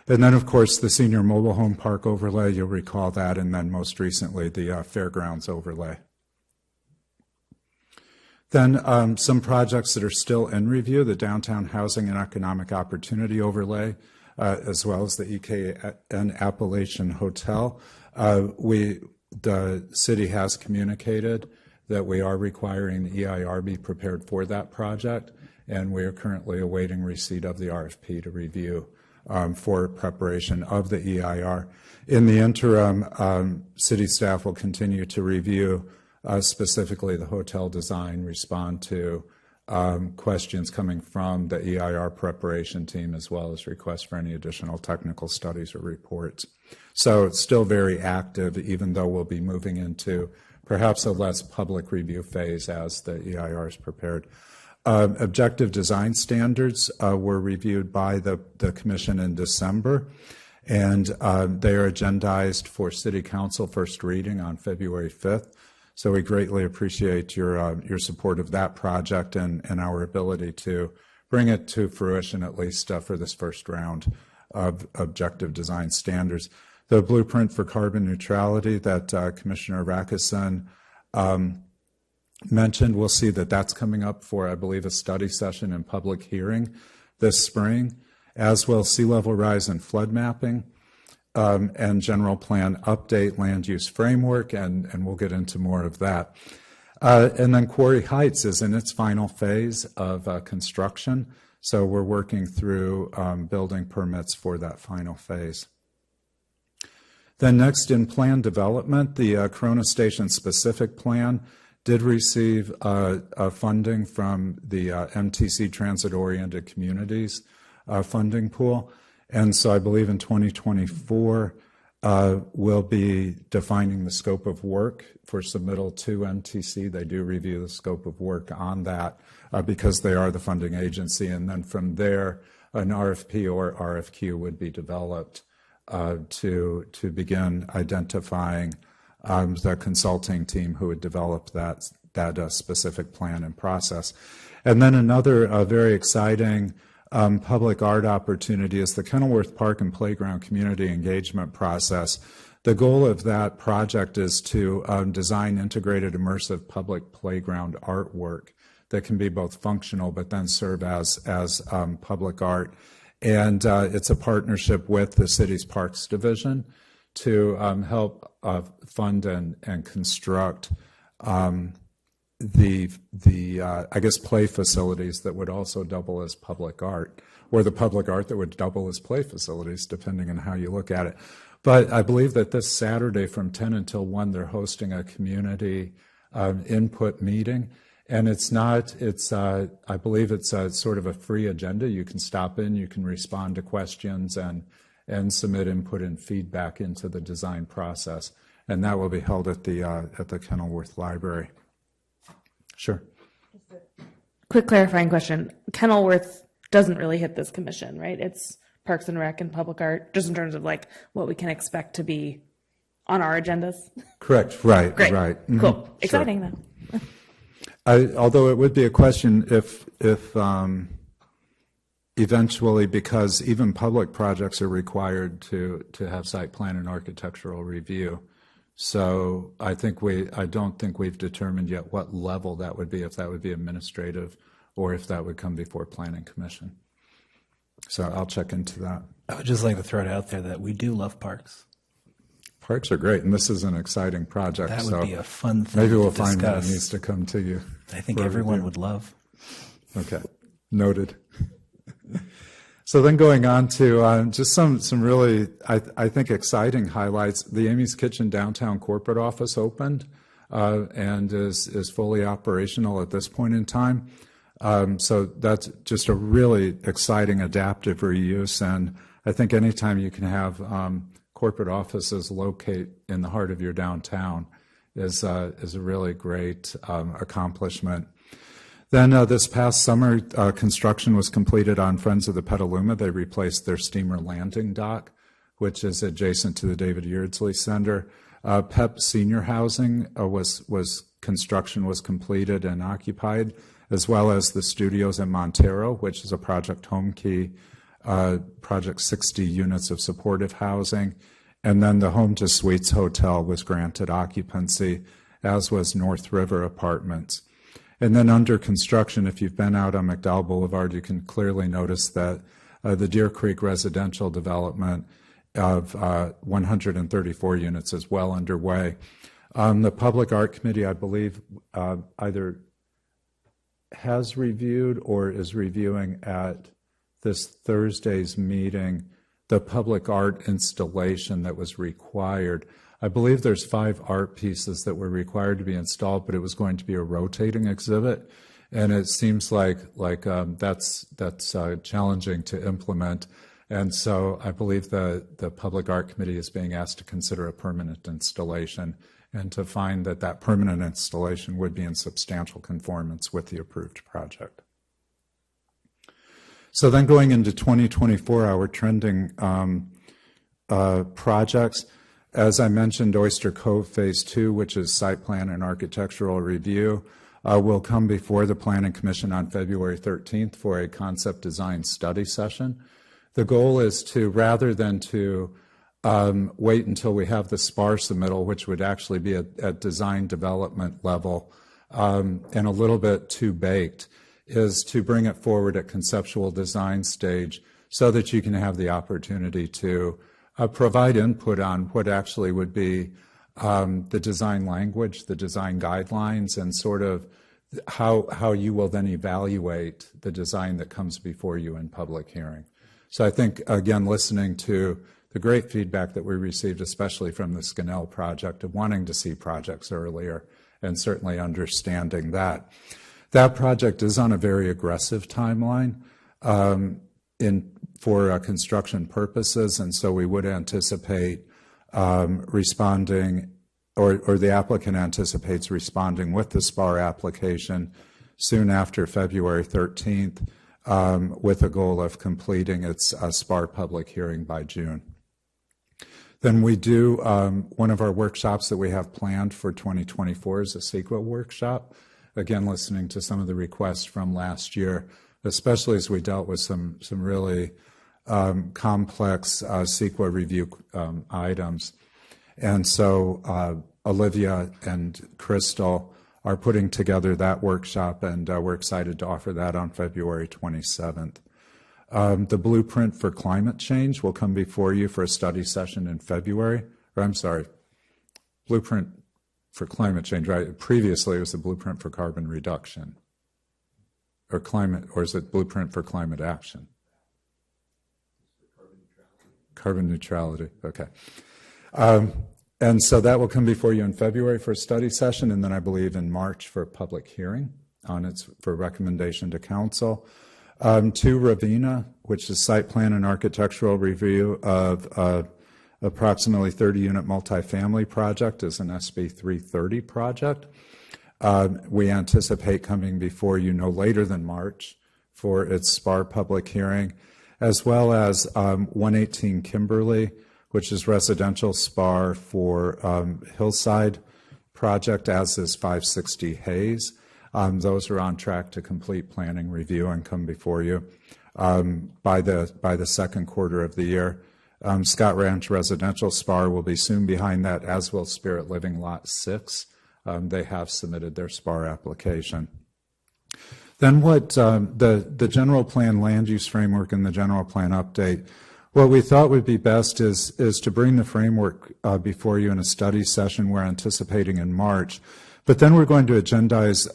And then, of course, the Senior Mobile Home Park overlay, you'll recall that, and then most recently the Fairgrounds overlay. Then some projects that are still in review, the Downtown Housing and Economic Opportunity overlay, as well as the EKN Appalachian Hotel. The city has communicated that we are requiring the EIR be prepared for that project, and we are currently awaiting receipt of the RFP to review for preparation of the EIR. In the interim, city staff will continue to review specifically the hotel design, respond to questions coming from the EIR preparation team, as well as requests for any additional technical studies or reports. So it's still very active, even though we'll be moving into perhaps a less public review phase as the EIR is prepared. Objective design standards were reviewed by the commission in December, and they are agendized for City Council first reading on February 5th. So we greatly appreciate your support of that project and our ability to bring it to fruition, at least for this first round of objective design standards. The blueprint for carbon neutrality that Commissioner Rakusen mentioned, we'll see that that's coming up for, I believe, a study session and public hearing this spring, as will sea level rise and flood mapping, and general plan update, land use framework, and we'll get into more of that. And then Quarry Heights is in its final phase of construction, so we're working through building permits for that final phase. Then next in plan development, the Corona Station specific plan did receive funding from the MTC Transit Oriented Communities funding pool. And so I believe in 2024, we'll be defining the scope of work for submittal to MTC. They do review the scope of work on that because they are the funding agency. And then from there, an RFP or RFQ would be developed to begin identifying the consulting team who would develop that specific plan and process. And then another very exciting public art opportunity is the Kenilworth Park and Playground Community Engagement Process. The goal of that project is to design integrated immersive public playground artwork that can be both functional but then serve as public art. And it's a partnership with the city's Parks Division to help fund and construct I guess, play facilities that would also double as public art, or the public art that would double as play facilities, depending on how you look at it. But I believe that this Saturday from 10 until 1, they're hosting a community input meeting. And I believe it's sort of a free agenda. You can stop in, you can respond to questions and submit input and feedback into the design process. And that will be held at the Kenilworth Library. Sure. Quick clarifying question. Kenilworth doesn't really hit this commission, right? It's Parks and Rec and Public Art, just in terms of like what we can expect to be on our agendas. Correct. Right. Great. Right. Cool. Mm-hmm. Exciting Sure. then. Although it would be a question if eventually, because even public projects are required to have site plan and architectural review. So I don't think we've determined yet what level that would be, if that would be administrative or if that would come before Planning Commission. So I'll check into that. I would just like to throw it out there that we do love parks. Parks are great, and this is an exciting project. That would be a fun thing maybe we'll to find that discuss. needs to come to you. I think everyone would love. Okay, noted. So then going on to just some really, I think, exciting highlights. The Amy's Kitchen downtown corporate office opened and is fully operational at this point in time. So that's just a really exciting adaptive reuse. And I think anytime you can have corporate offices locate in the heart of your downtown is a really great accomplishment. Then this past summer, construction was completed on Friends of the Petaluma. They replaced their steamer landing dock, which is adjacent to the David Yeardsley Center. PEP senior housing construction was completed and occupied, as well as the studios in Montero, which is a Project Home Key, project 60 units of supportive housing. And then the Home to Suites Hotel was granted occupancy, as was North River Apartments. And then under construction, if you've been out on McDowell Boulevard, you can clearly notice that the Deer Creek residential development of 134 units is well underway. The Public Art Committee, I believe, either has reviewed or is reviewing at this Thursday's meeting the public art installation that was required. I believe there's 5 art pieces that were required to be installed, but it was going to be a rotating exhibit, and it seems like that's challenging to implement. And so I believe the Public Art Committee is being asked to consider a permanent installation and to find that permanent installation would be in substantial conformance with the approved project. So then going into 2024, our trending projects. As I mentioned, Oyster Cove Phase 2, which is site plan and architectural review, will come before the Planning Commission on February 13th for a concept design study session. The goal is to, rather than to wait until we have the SPAR submittal, which would actually be at design development level and a little bit too baked, is to bring it forward at conceptual design stage so that you can have the opportunity to provide input on what actually would be the design language, the design guidelines, and sort of how you will then evaluate the design that comes before you in public hearing. So I think, again, listening to the great feedback that we received, especially from the Scannell project, of wanting to see projects earlier, and certainly understanding that. That project is on a very aggressive timeline for construction purposes, and so we would anticipate responding, or the applicant anticipates responding with the SPAR application soon after February 13th, with a goal of completing its SPAR public hearing by June. Then we do, one of our workshops that we have planned for 2024 is a CEQA workshop. Again, listening to some of the requests from last year, especially as we dealt with some really complex CEQA review items. And so Olivia and Crystal are putting together that workshop, and we're excited to offer that on February 27th. The Blueprint for Climate Change will come before you for a study session in February. Or I'm sorry, Blueprint for Climate Change, right? Previously it was the Blueprint for Carbon Reduction. Or climate, or is it Blueprint for Climate Action? Carbon neutrality, okay. And so that will come before you in February for a study session, and then I believe in March for a public hearing on its for recommendation to council. 2 Ravenna, which is site plan and architectural review of approximately 30-unit multifamily project, is an SB 330 project. We anticipate coming before you no later than March for its SPAR public hearing, as well as 118 Kimberly, which is residential SPAR for Hillside project, as is 560 Hayes. Those are on track to complete planning review and come before you by the second quarter of the year. Scott Ranch residential SPAR will be soon behind that, as will Spirit Living Lot 6. They have submitted their SPAR application. Then what the general plan land use framework and the general plan update, what we thought would be best is to bring the framework before you in a study session we're anticipating in March. But then we're going to agendize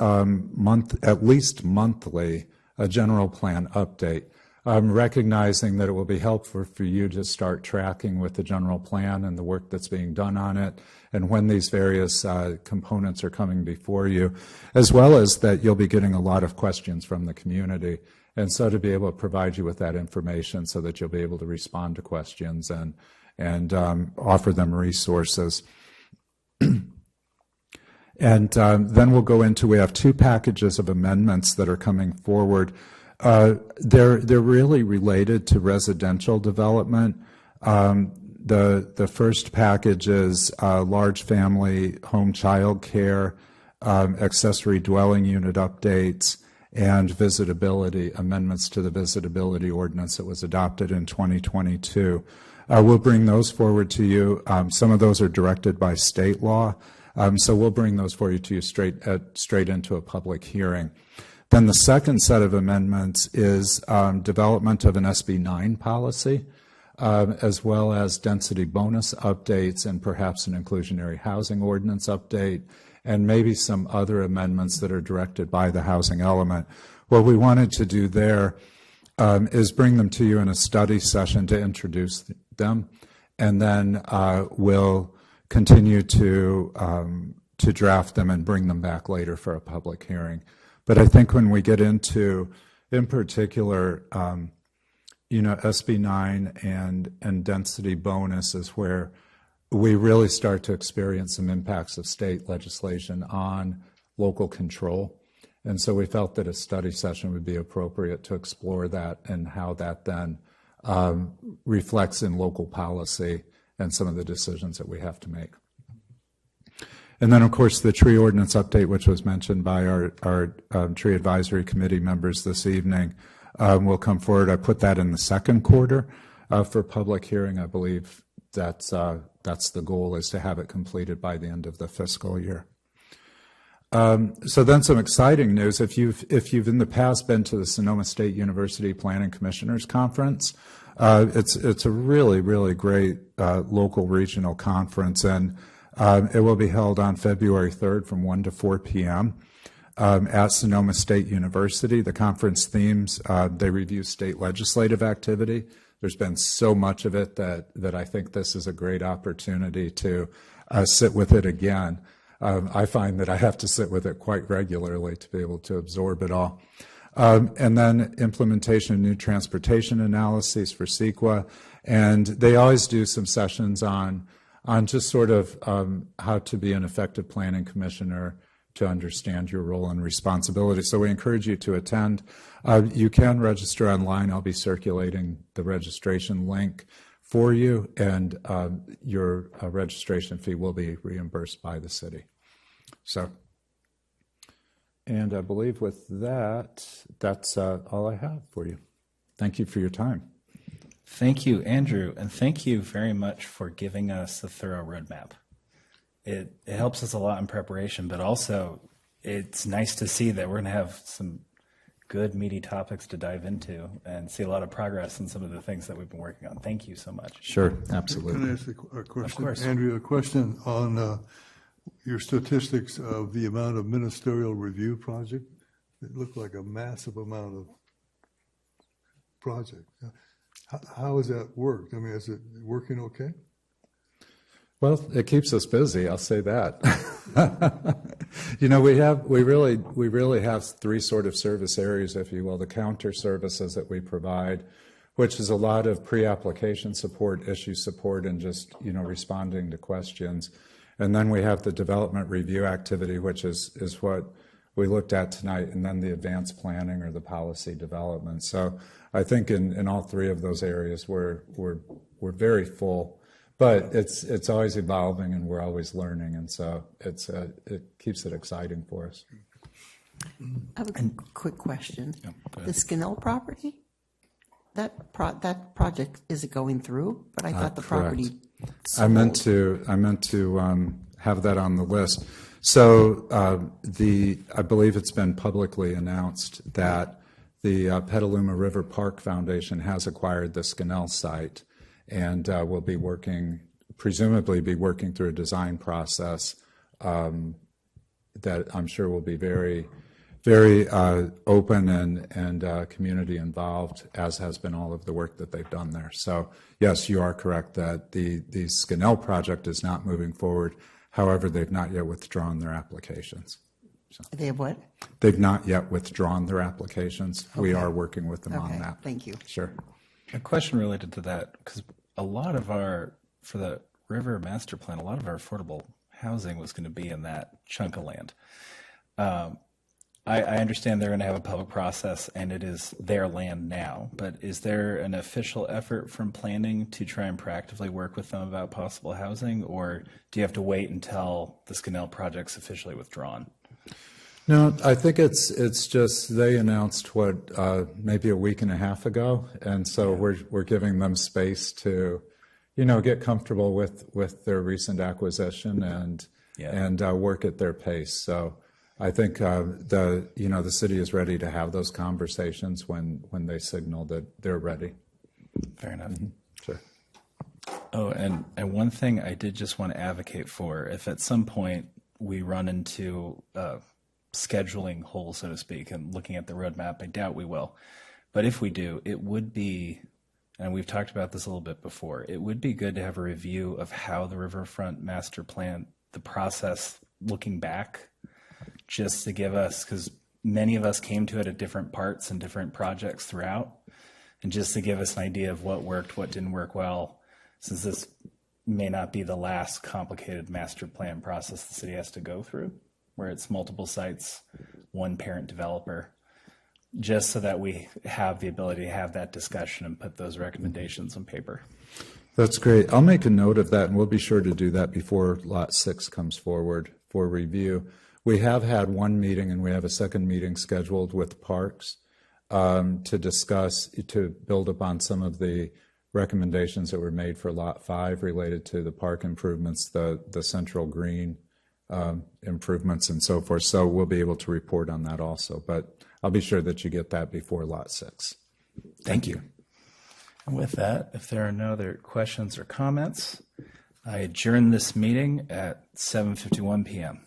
at least monthly a general plan update. recognizing that it will be helpful for you to start tracking with the general plan and the work that's being done on it, and when these various components are coming before you, as well as that you'll be getting a lot of questions from the community. And so to be able to provide you with that information so that you'll be able to respond to questions and offer them resources. And then we'll go into, we have 2 packages of amendments that are coming forward. They're really related to residential development. The first package is large family home child care, accessory dwelling unit updates, and visitability, amendments to the visitability ordinance that was adopted in 2022. We'll bring those forward to you. Some of those are directed by state law, so we'll bring those for you to you straight into a public hearing. Then the second set of amendments is development of an SB 9 policy, as well as density bonus updates and perhaps an inclusionary housing ordinance update, and maybe some other amendments that are directed by the housing element. What we wanted to do there is bring them to you in a study session to introduce them, and then we'll continue to draft them and bring them back later for a public hearing. But I think when we get into, in particular, SB 9 and density bonus is where we really start to experience some impacts of state legislation on local control. And so we felt that a study session would be appropriate to explore that and how that then reflects in local policy and some of the decisions that we have to make. And then, of course, the tree ordinance update, which was mentioned by our tree advisory committee members this evening, will come forward. I put that in the second quarter for public hearing. I believe that's the goal, is to have it completed by the end of the fiscal year. So then some exciting news. If you've in the past been to the Sonoma State University Planning Commissioners Conference, it's a really, really great local regional conference, and it will be held on February 3rd from 1 to 4 p.m. At Sonoma State University. The conference themes, they review state legislative activity. There's been so much of it that I think this is a great opportunity to sit with it again. I find that I have to sit with it quite regularly to be able to absorb it all. And then implementation of new transportation analyses for CEQA. And they always do some sessions on just sort of how to be an effective planning commissioner, to understand your role and responsibility. So we encourage you to attend. You can register online. I'll be circulating the registration link for you, and your registration fee will be reimbursed by the city. So, and I believe with that, that's all I have for you. Thank you for your time. Thank you, Andrew, and thank you very much for giving us a thorough roadmap. It helps us a lot in preparation, but also it's nice to see that we're going to have some good, meaty topics to dive into and see a lot of progress in some of the things that we've been working on. Thank you so much. Sure, absolutely. Can I ask a question? Of course. Andrew, a question on your statistics of the amount of ministerial review project. It looked like a massive amount of project. How has that worked? I mean, is it working okay? Well, it keeps us busy, I'll say that. We really have 3 sort of service areas, if you will. The counter services that we provide, which is a lot of pre-application support, issue support, and just, responding to questions. And then we have the development review activity, which is what we looked at tonight, and then the advanced planning or the policy development. So I think in all 3 of those areas we're very full. But it's always evolving, and we're always learning, and so it keeps it exciting for us. I have a quick question. The Skinnell property, that project, is it going through? But I thought the property sold. I meant to have that on the list. So I believe it's been publicly announced that the Petaluma River Park Foundation has acquired the Skinnell site, and will be presumably be working through a design process that I'm sure will be very, very open and community involved, as has been all of the work that they've done there. So yes, you are correct that the Scanel project is not moving forward. However, they've not yet withdrawn their applications. They have what? They've not yet withdrawn their applications. We are working with them on Okay, that. thank you. Sure. A question related to that, because a lot of for the river master plan, a lot of our affordable housing was going to be in that chunk of land. I understand they're going to have a public process and it is their land now, but is there an official effort from planning to try and proactively work with them about possible housing, or do you have to wait until the Scanel project's officially withdrawn? No, I think it's just they announced maybe a week and a half ago, and so we're giving them space to, get comfortable with their recent acquisition and work at their pace. So I think the city is ready to have those conversations when they signal that they're ready. Fair enough. Sure. Oh, and one thing I did just want to advocate for, if at some point we run into scheduling hole, so to speak, and looking at the roadmap, I doubt we will. But if we do, it would be, and we've talked about this a little bit before, it would be good to have a review of how the riverfront master plan, the process looking back, just to give us, because many of us came to it at different parts and different projects throughout, and just to give us an idea of what worked, what didn't work well, since this may not be the last complicated master plan process the city has to go through, where it's multiple sites, one parent developer, just so that we have the ability to have that discussion and put those recommendations on paper. That's great. I'll make a note of that, and we'll be sure to do that before Lot 6 comes forward for review. We have had one meeting, and we have a second meeting scheduled with Parks to discuss, to build upon some of the recommendations that were made for Lot 5 related to the park improvements, the central green improvements and so forth. So we'll be able to report on that also. But I'll be sure that you get that before Lot 6. Thank you. And with that, if there are no other questions or comments, I adjourn this meeting at 7:51 p.m.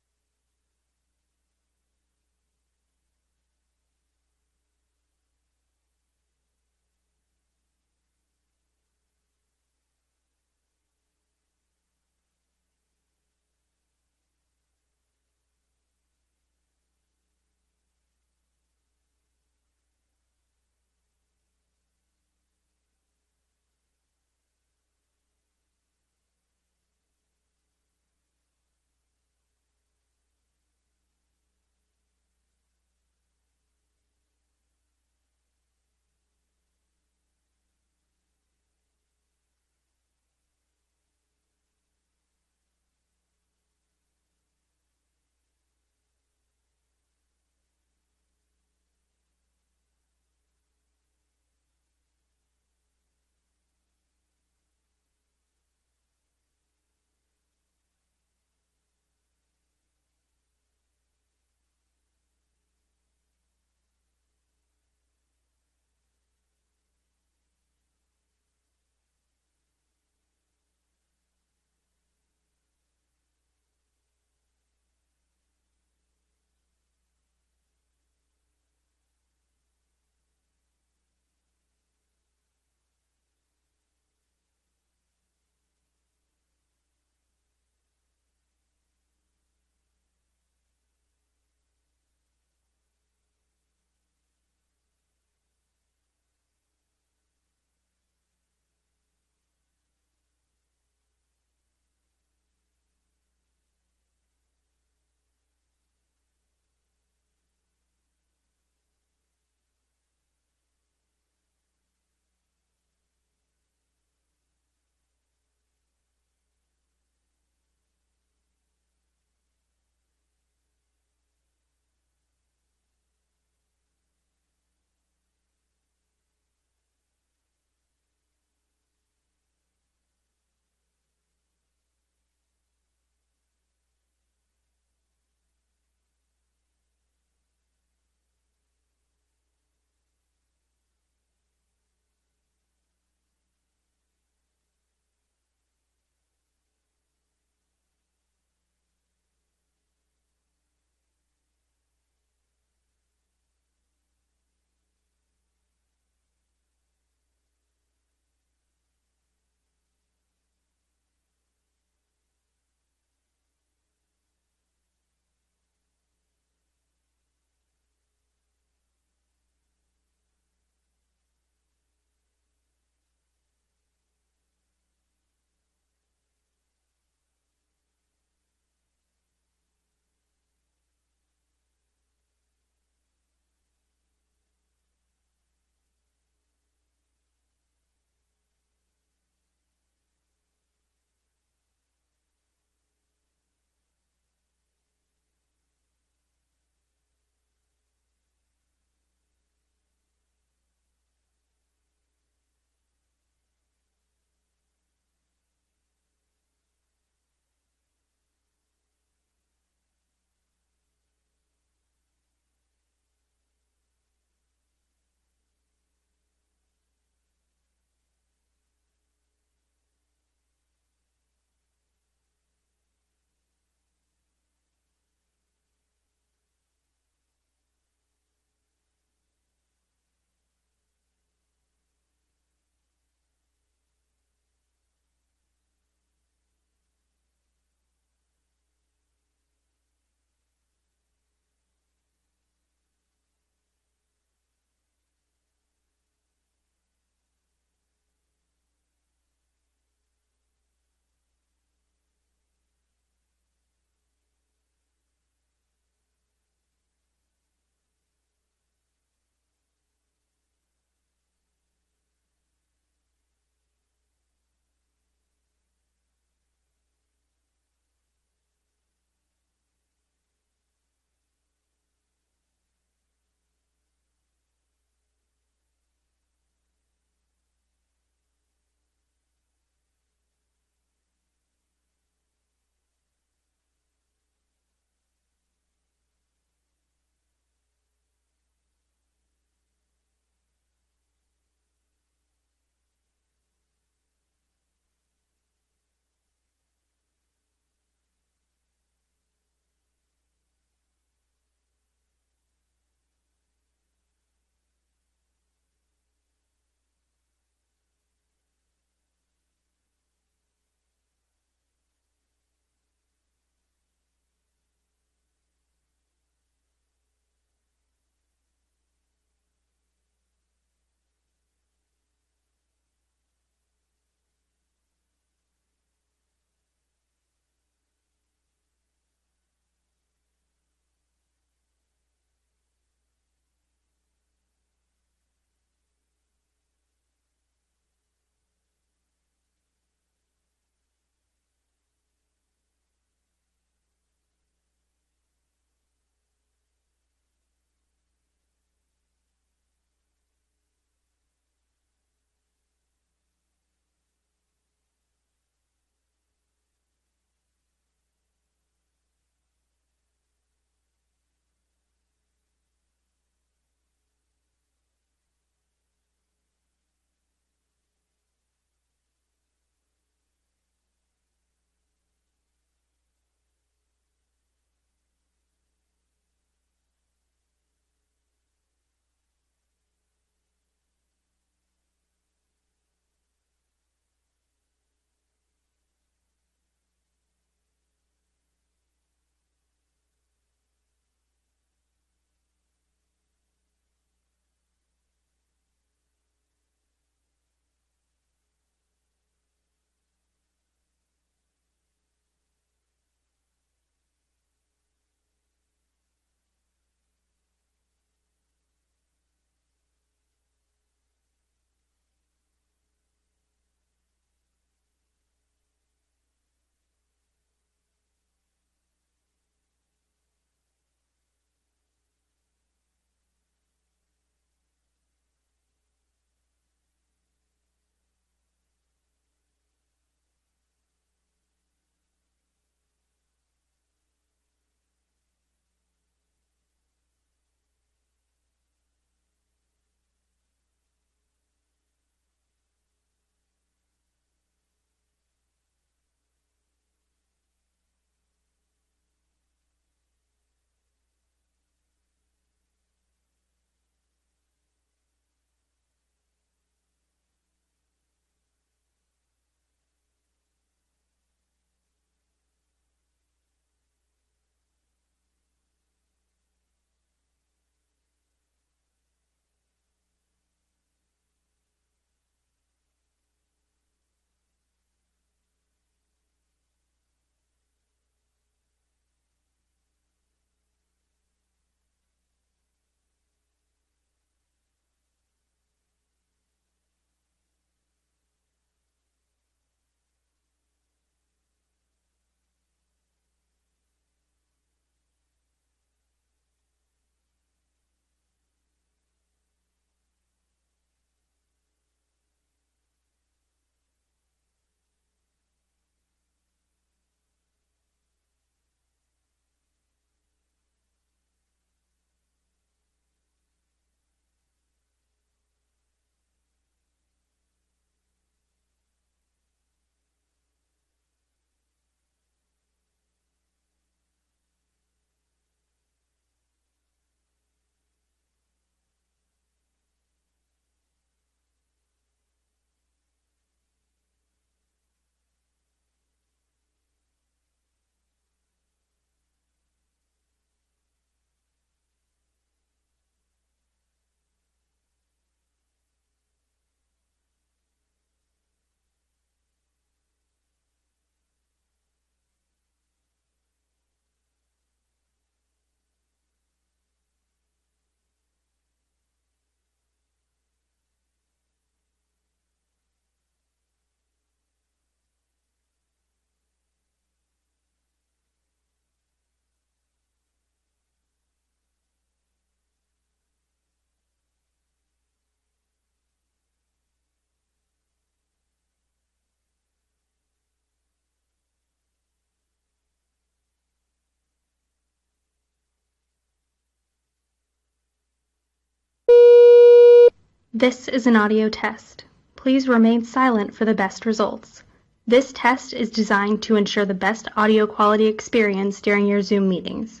This is an audio test. Please remain silent for the best results. This test is designed to ensure the best audio quality experience during your Zoom meetings.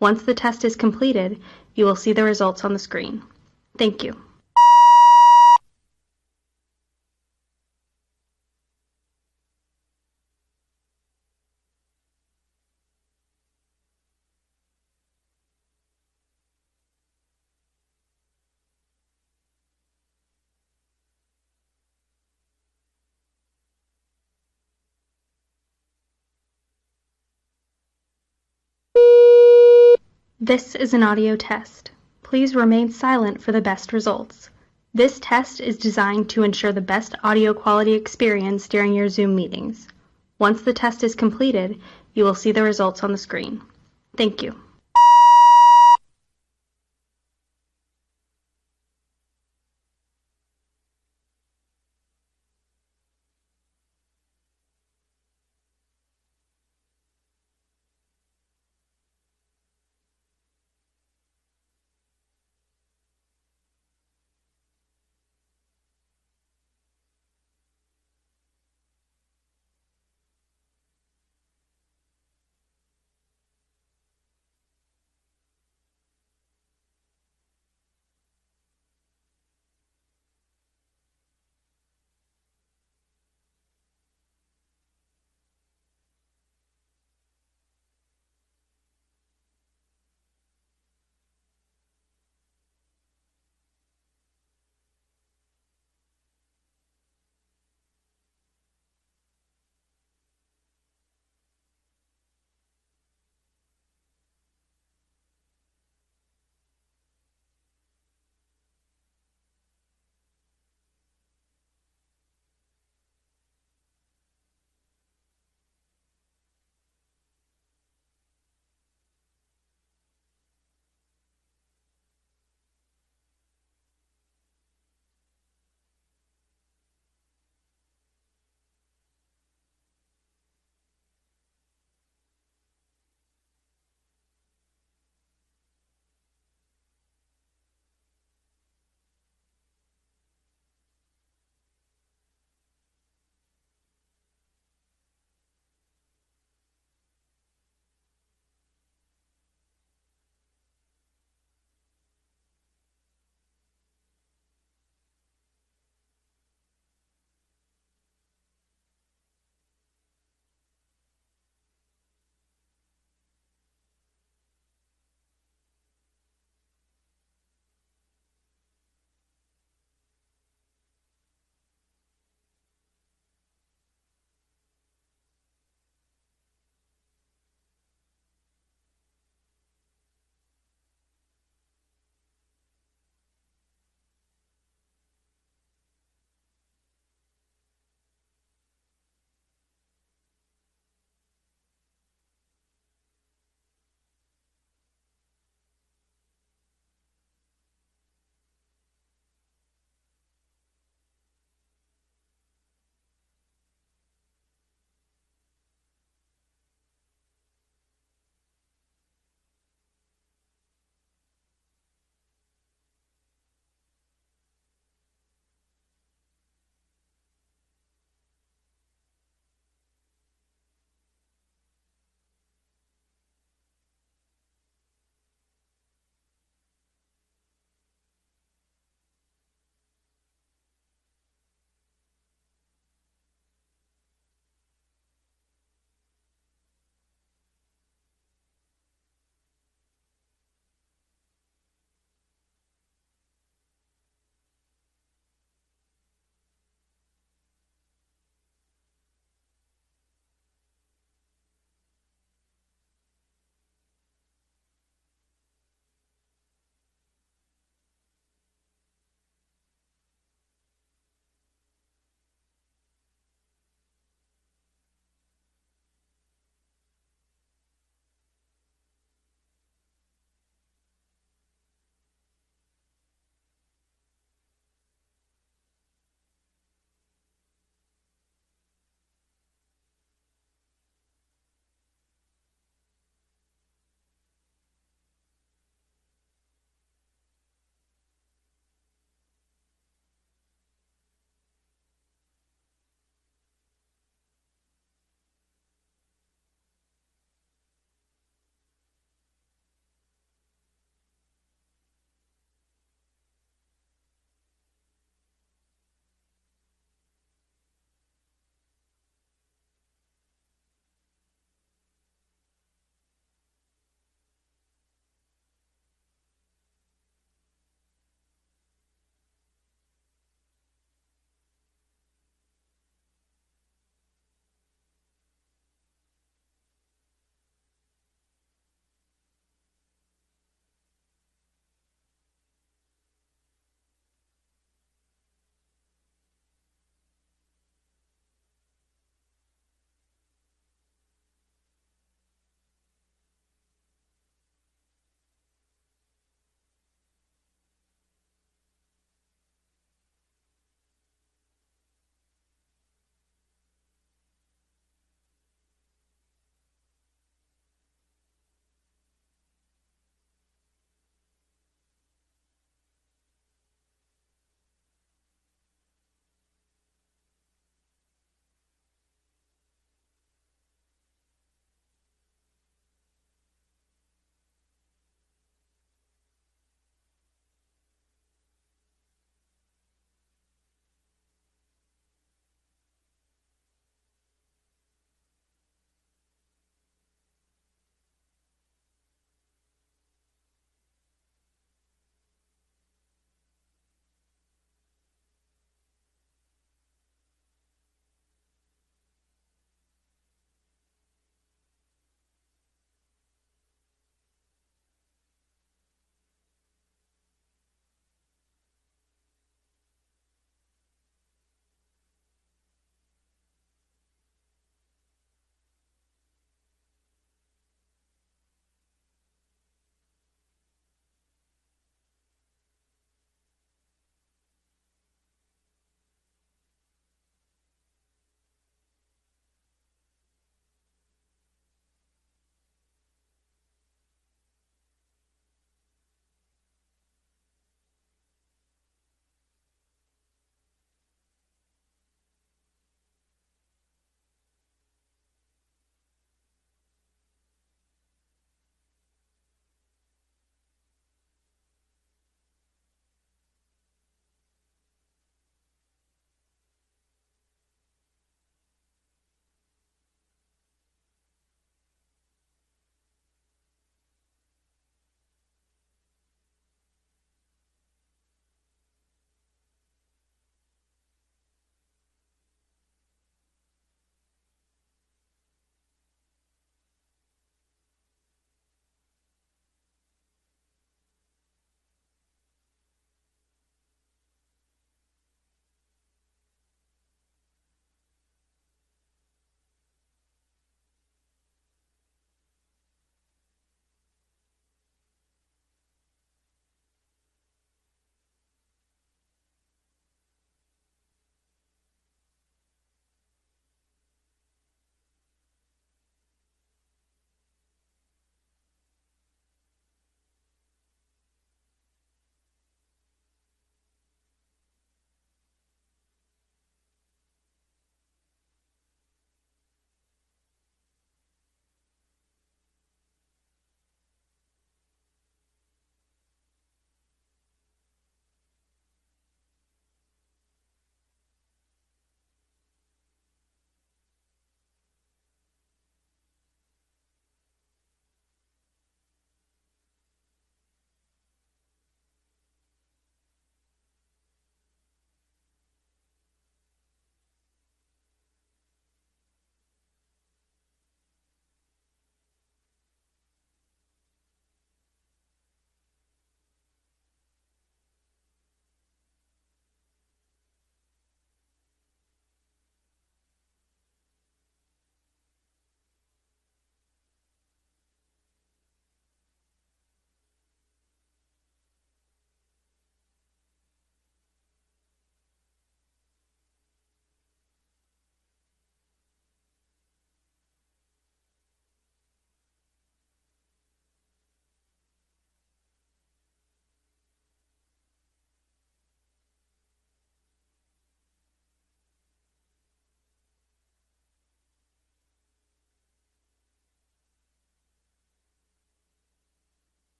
Once the test is completed, you will see the results on the screen. Thank you. This is an audio test. Please remain silent for the best results. This test is designed to ensure the best audio quality experience during your Zoom meetings. Once the test is completed, you will see the results on the screen. Thank you.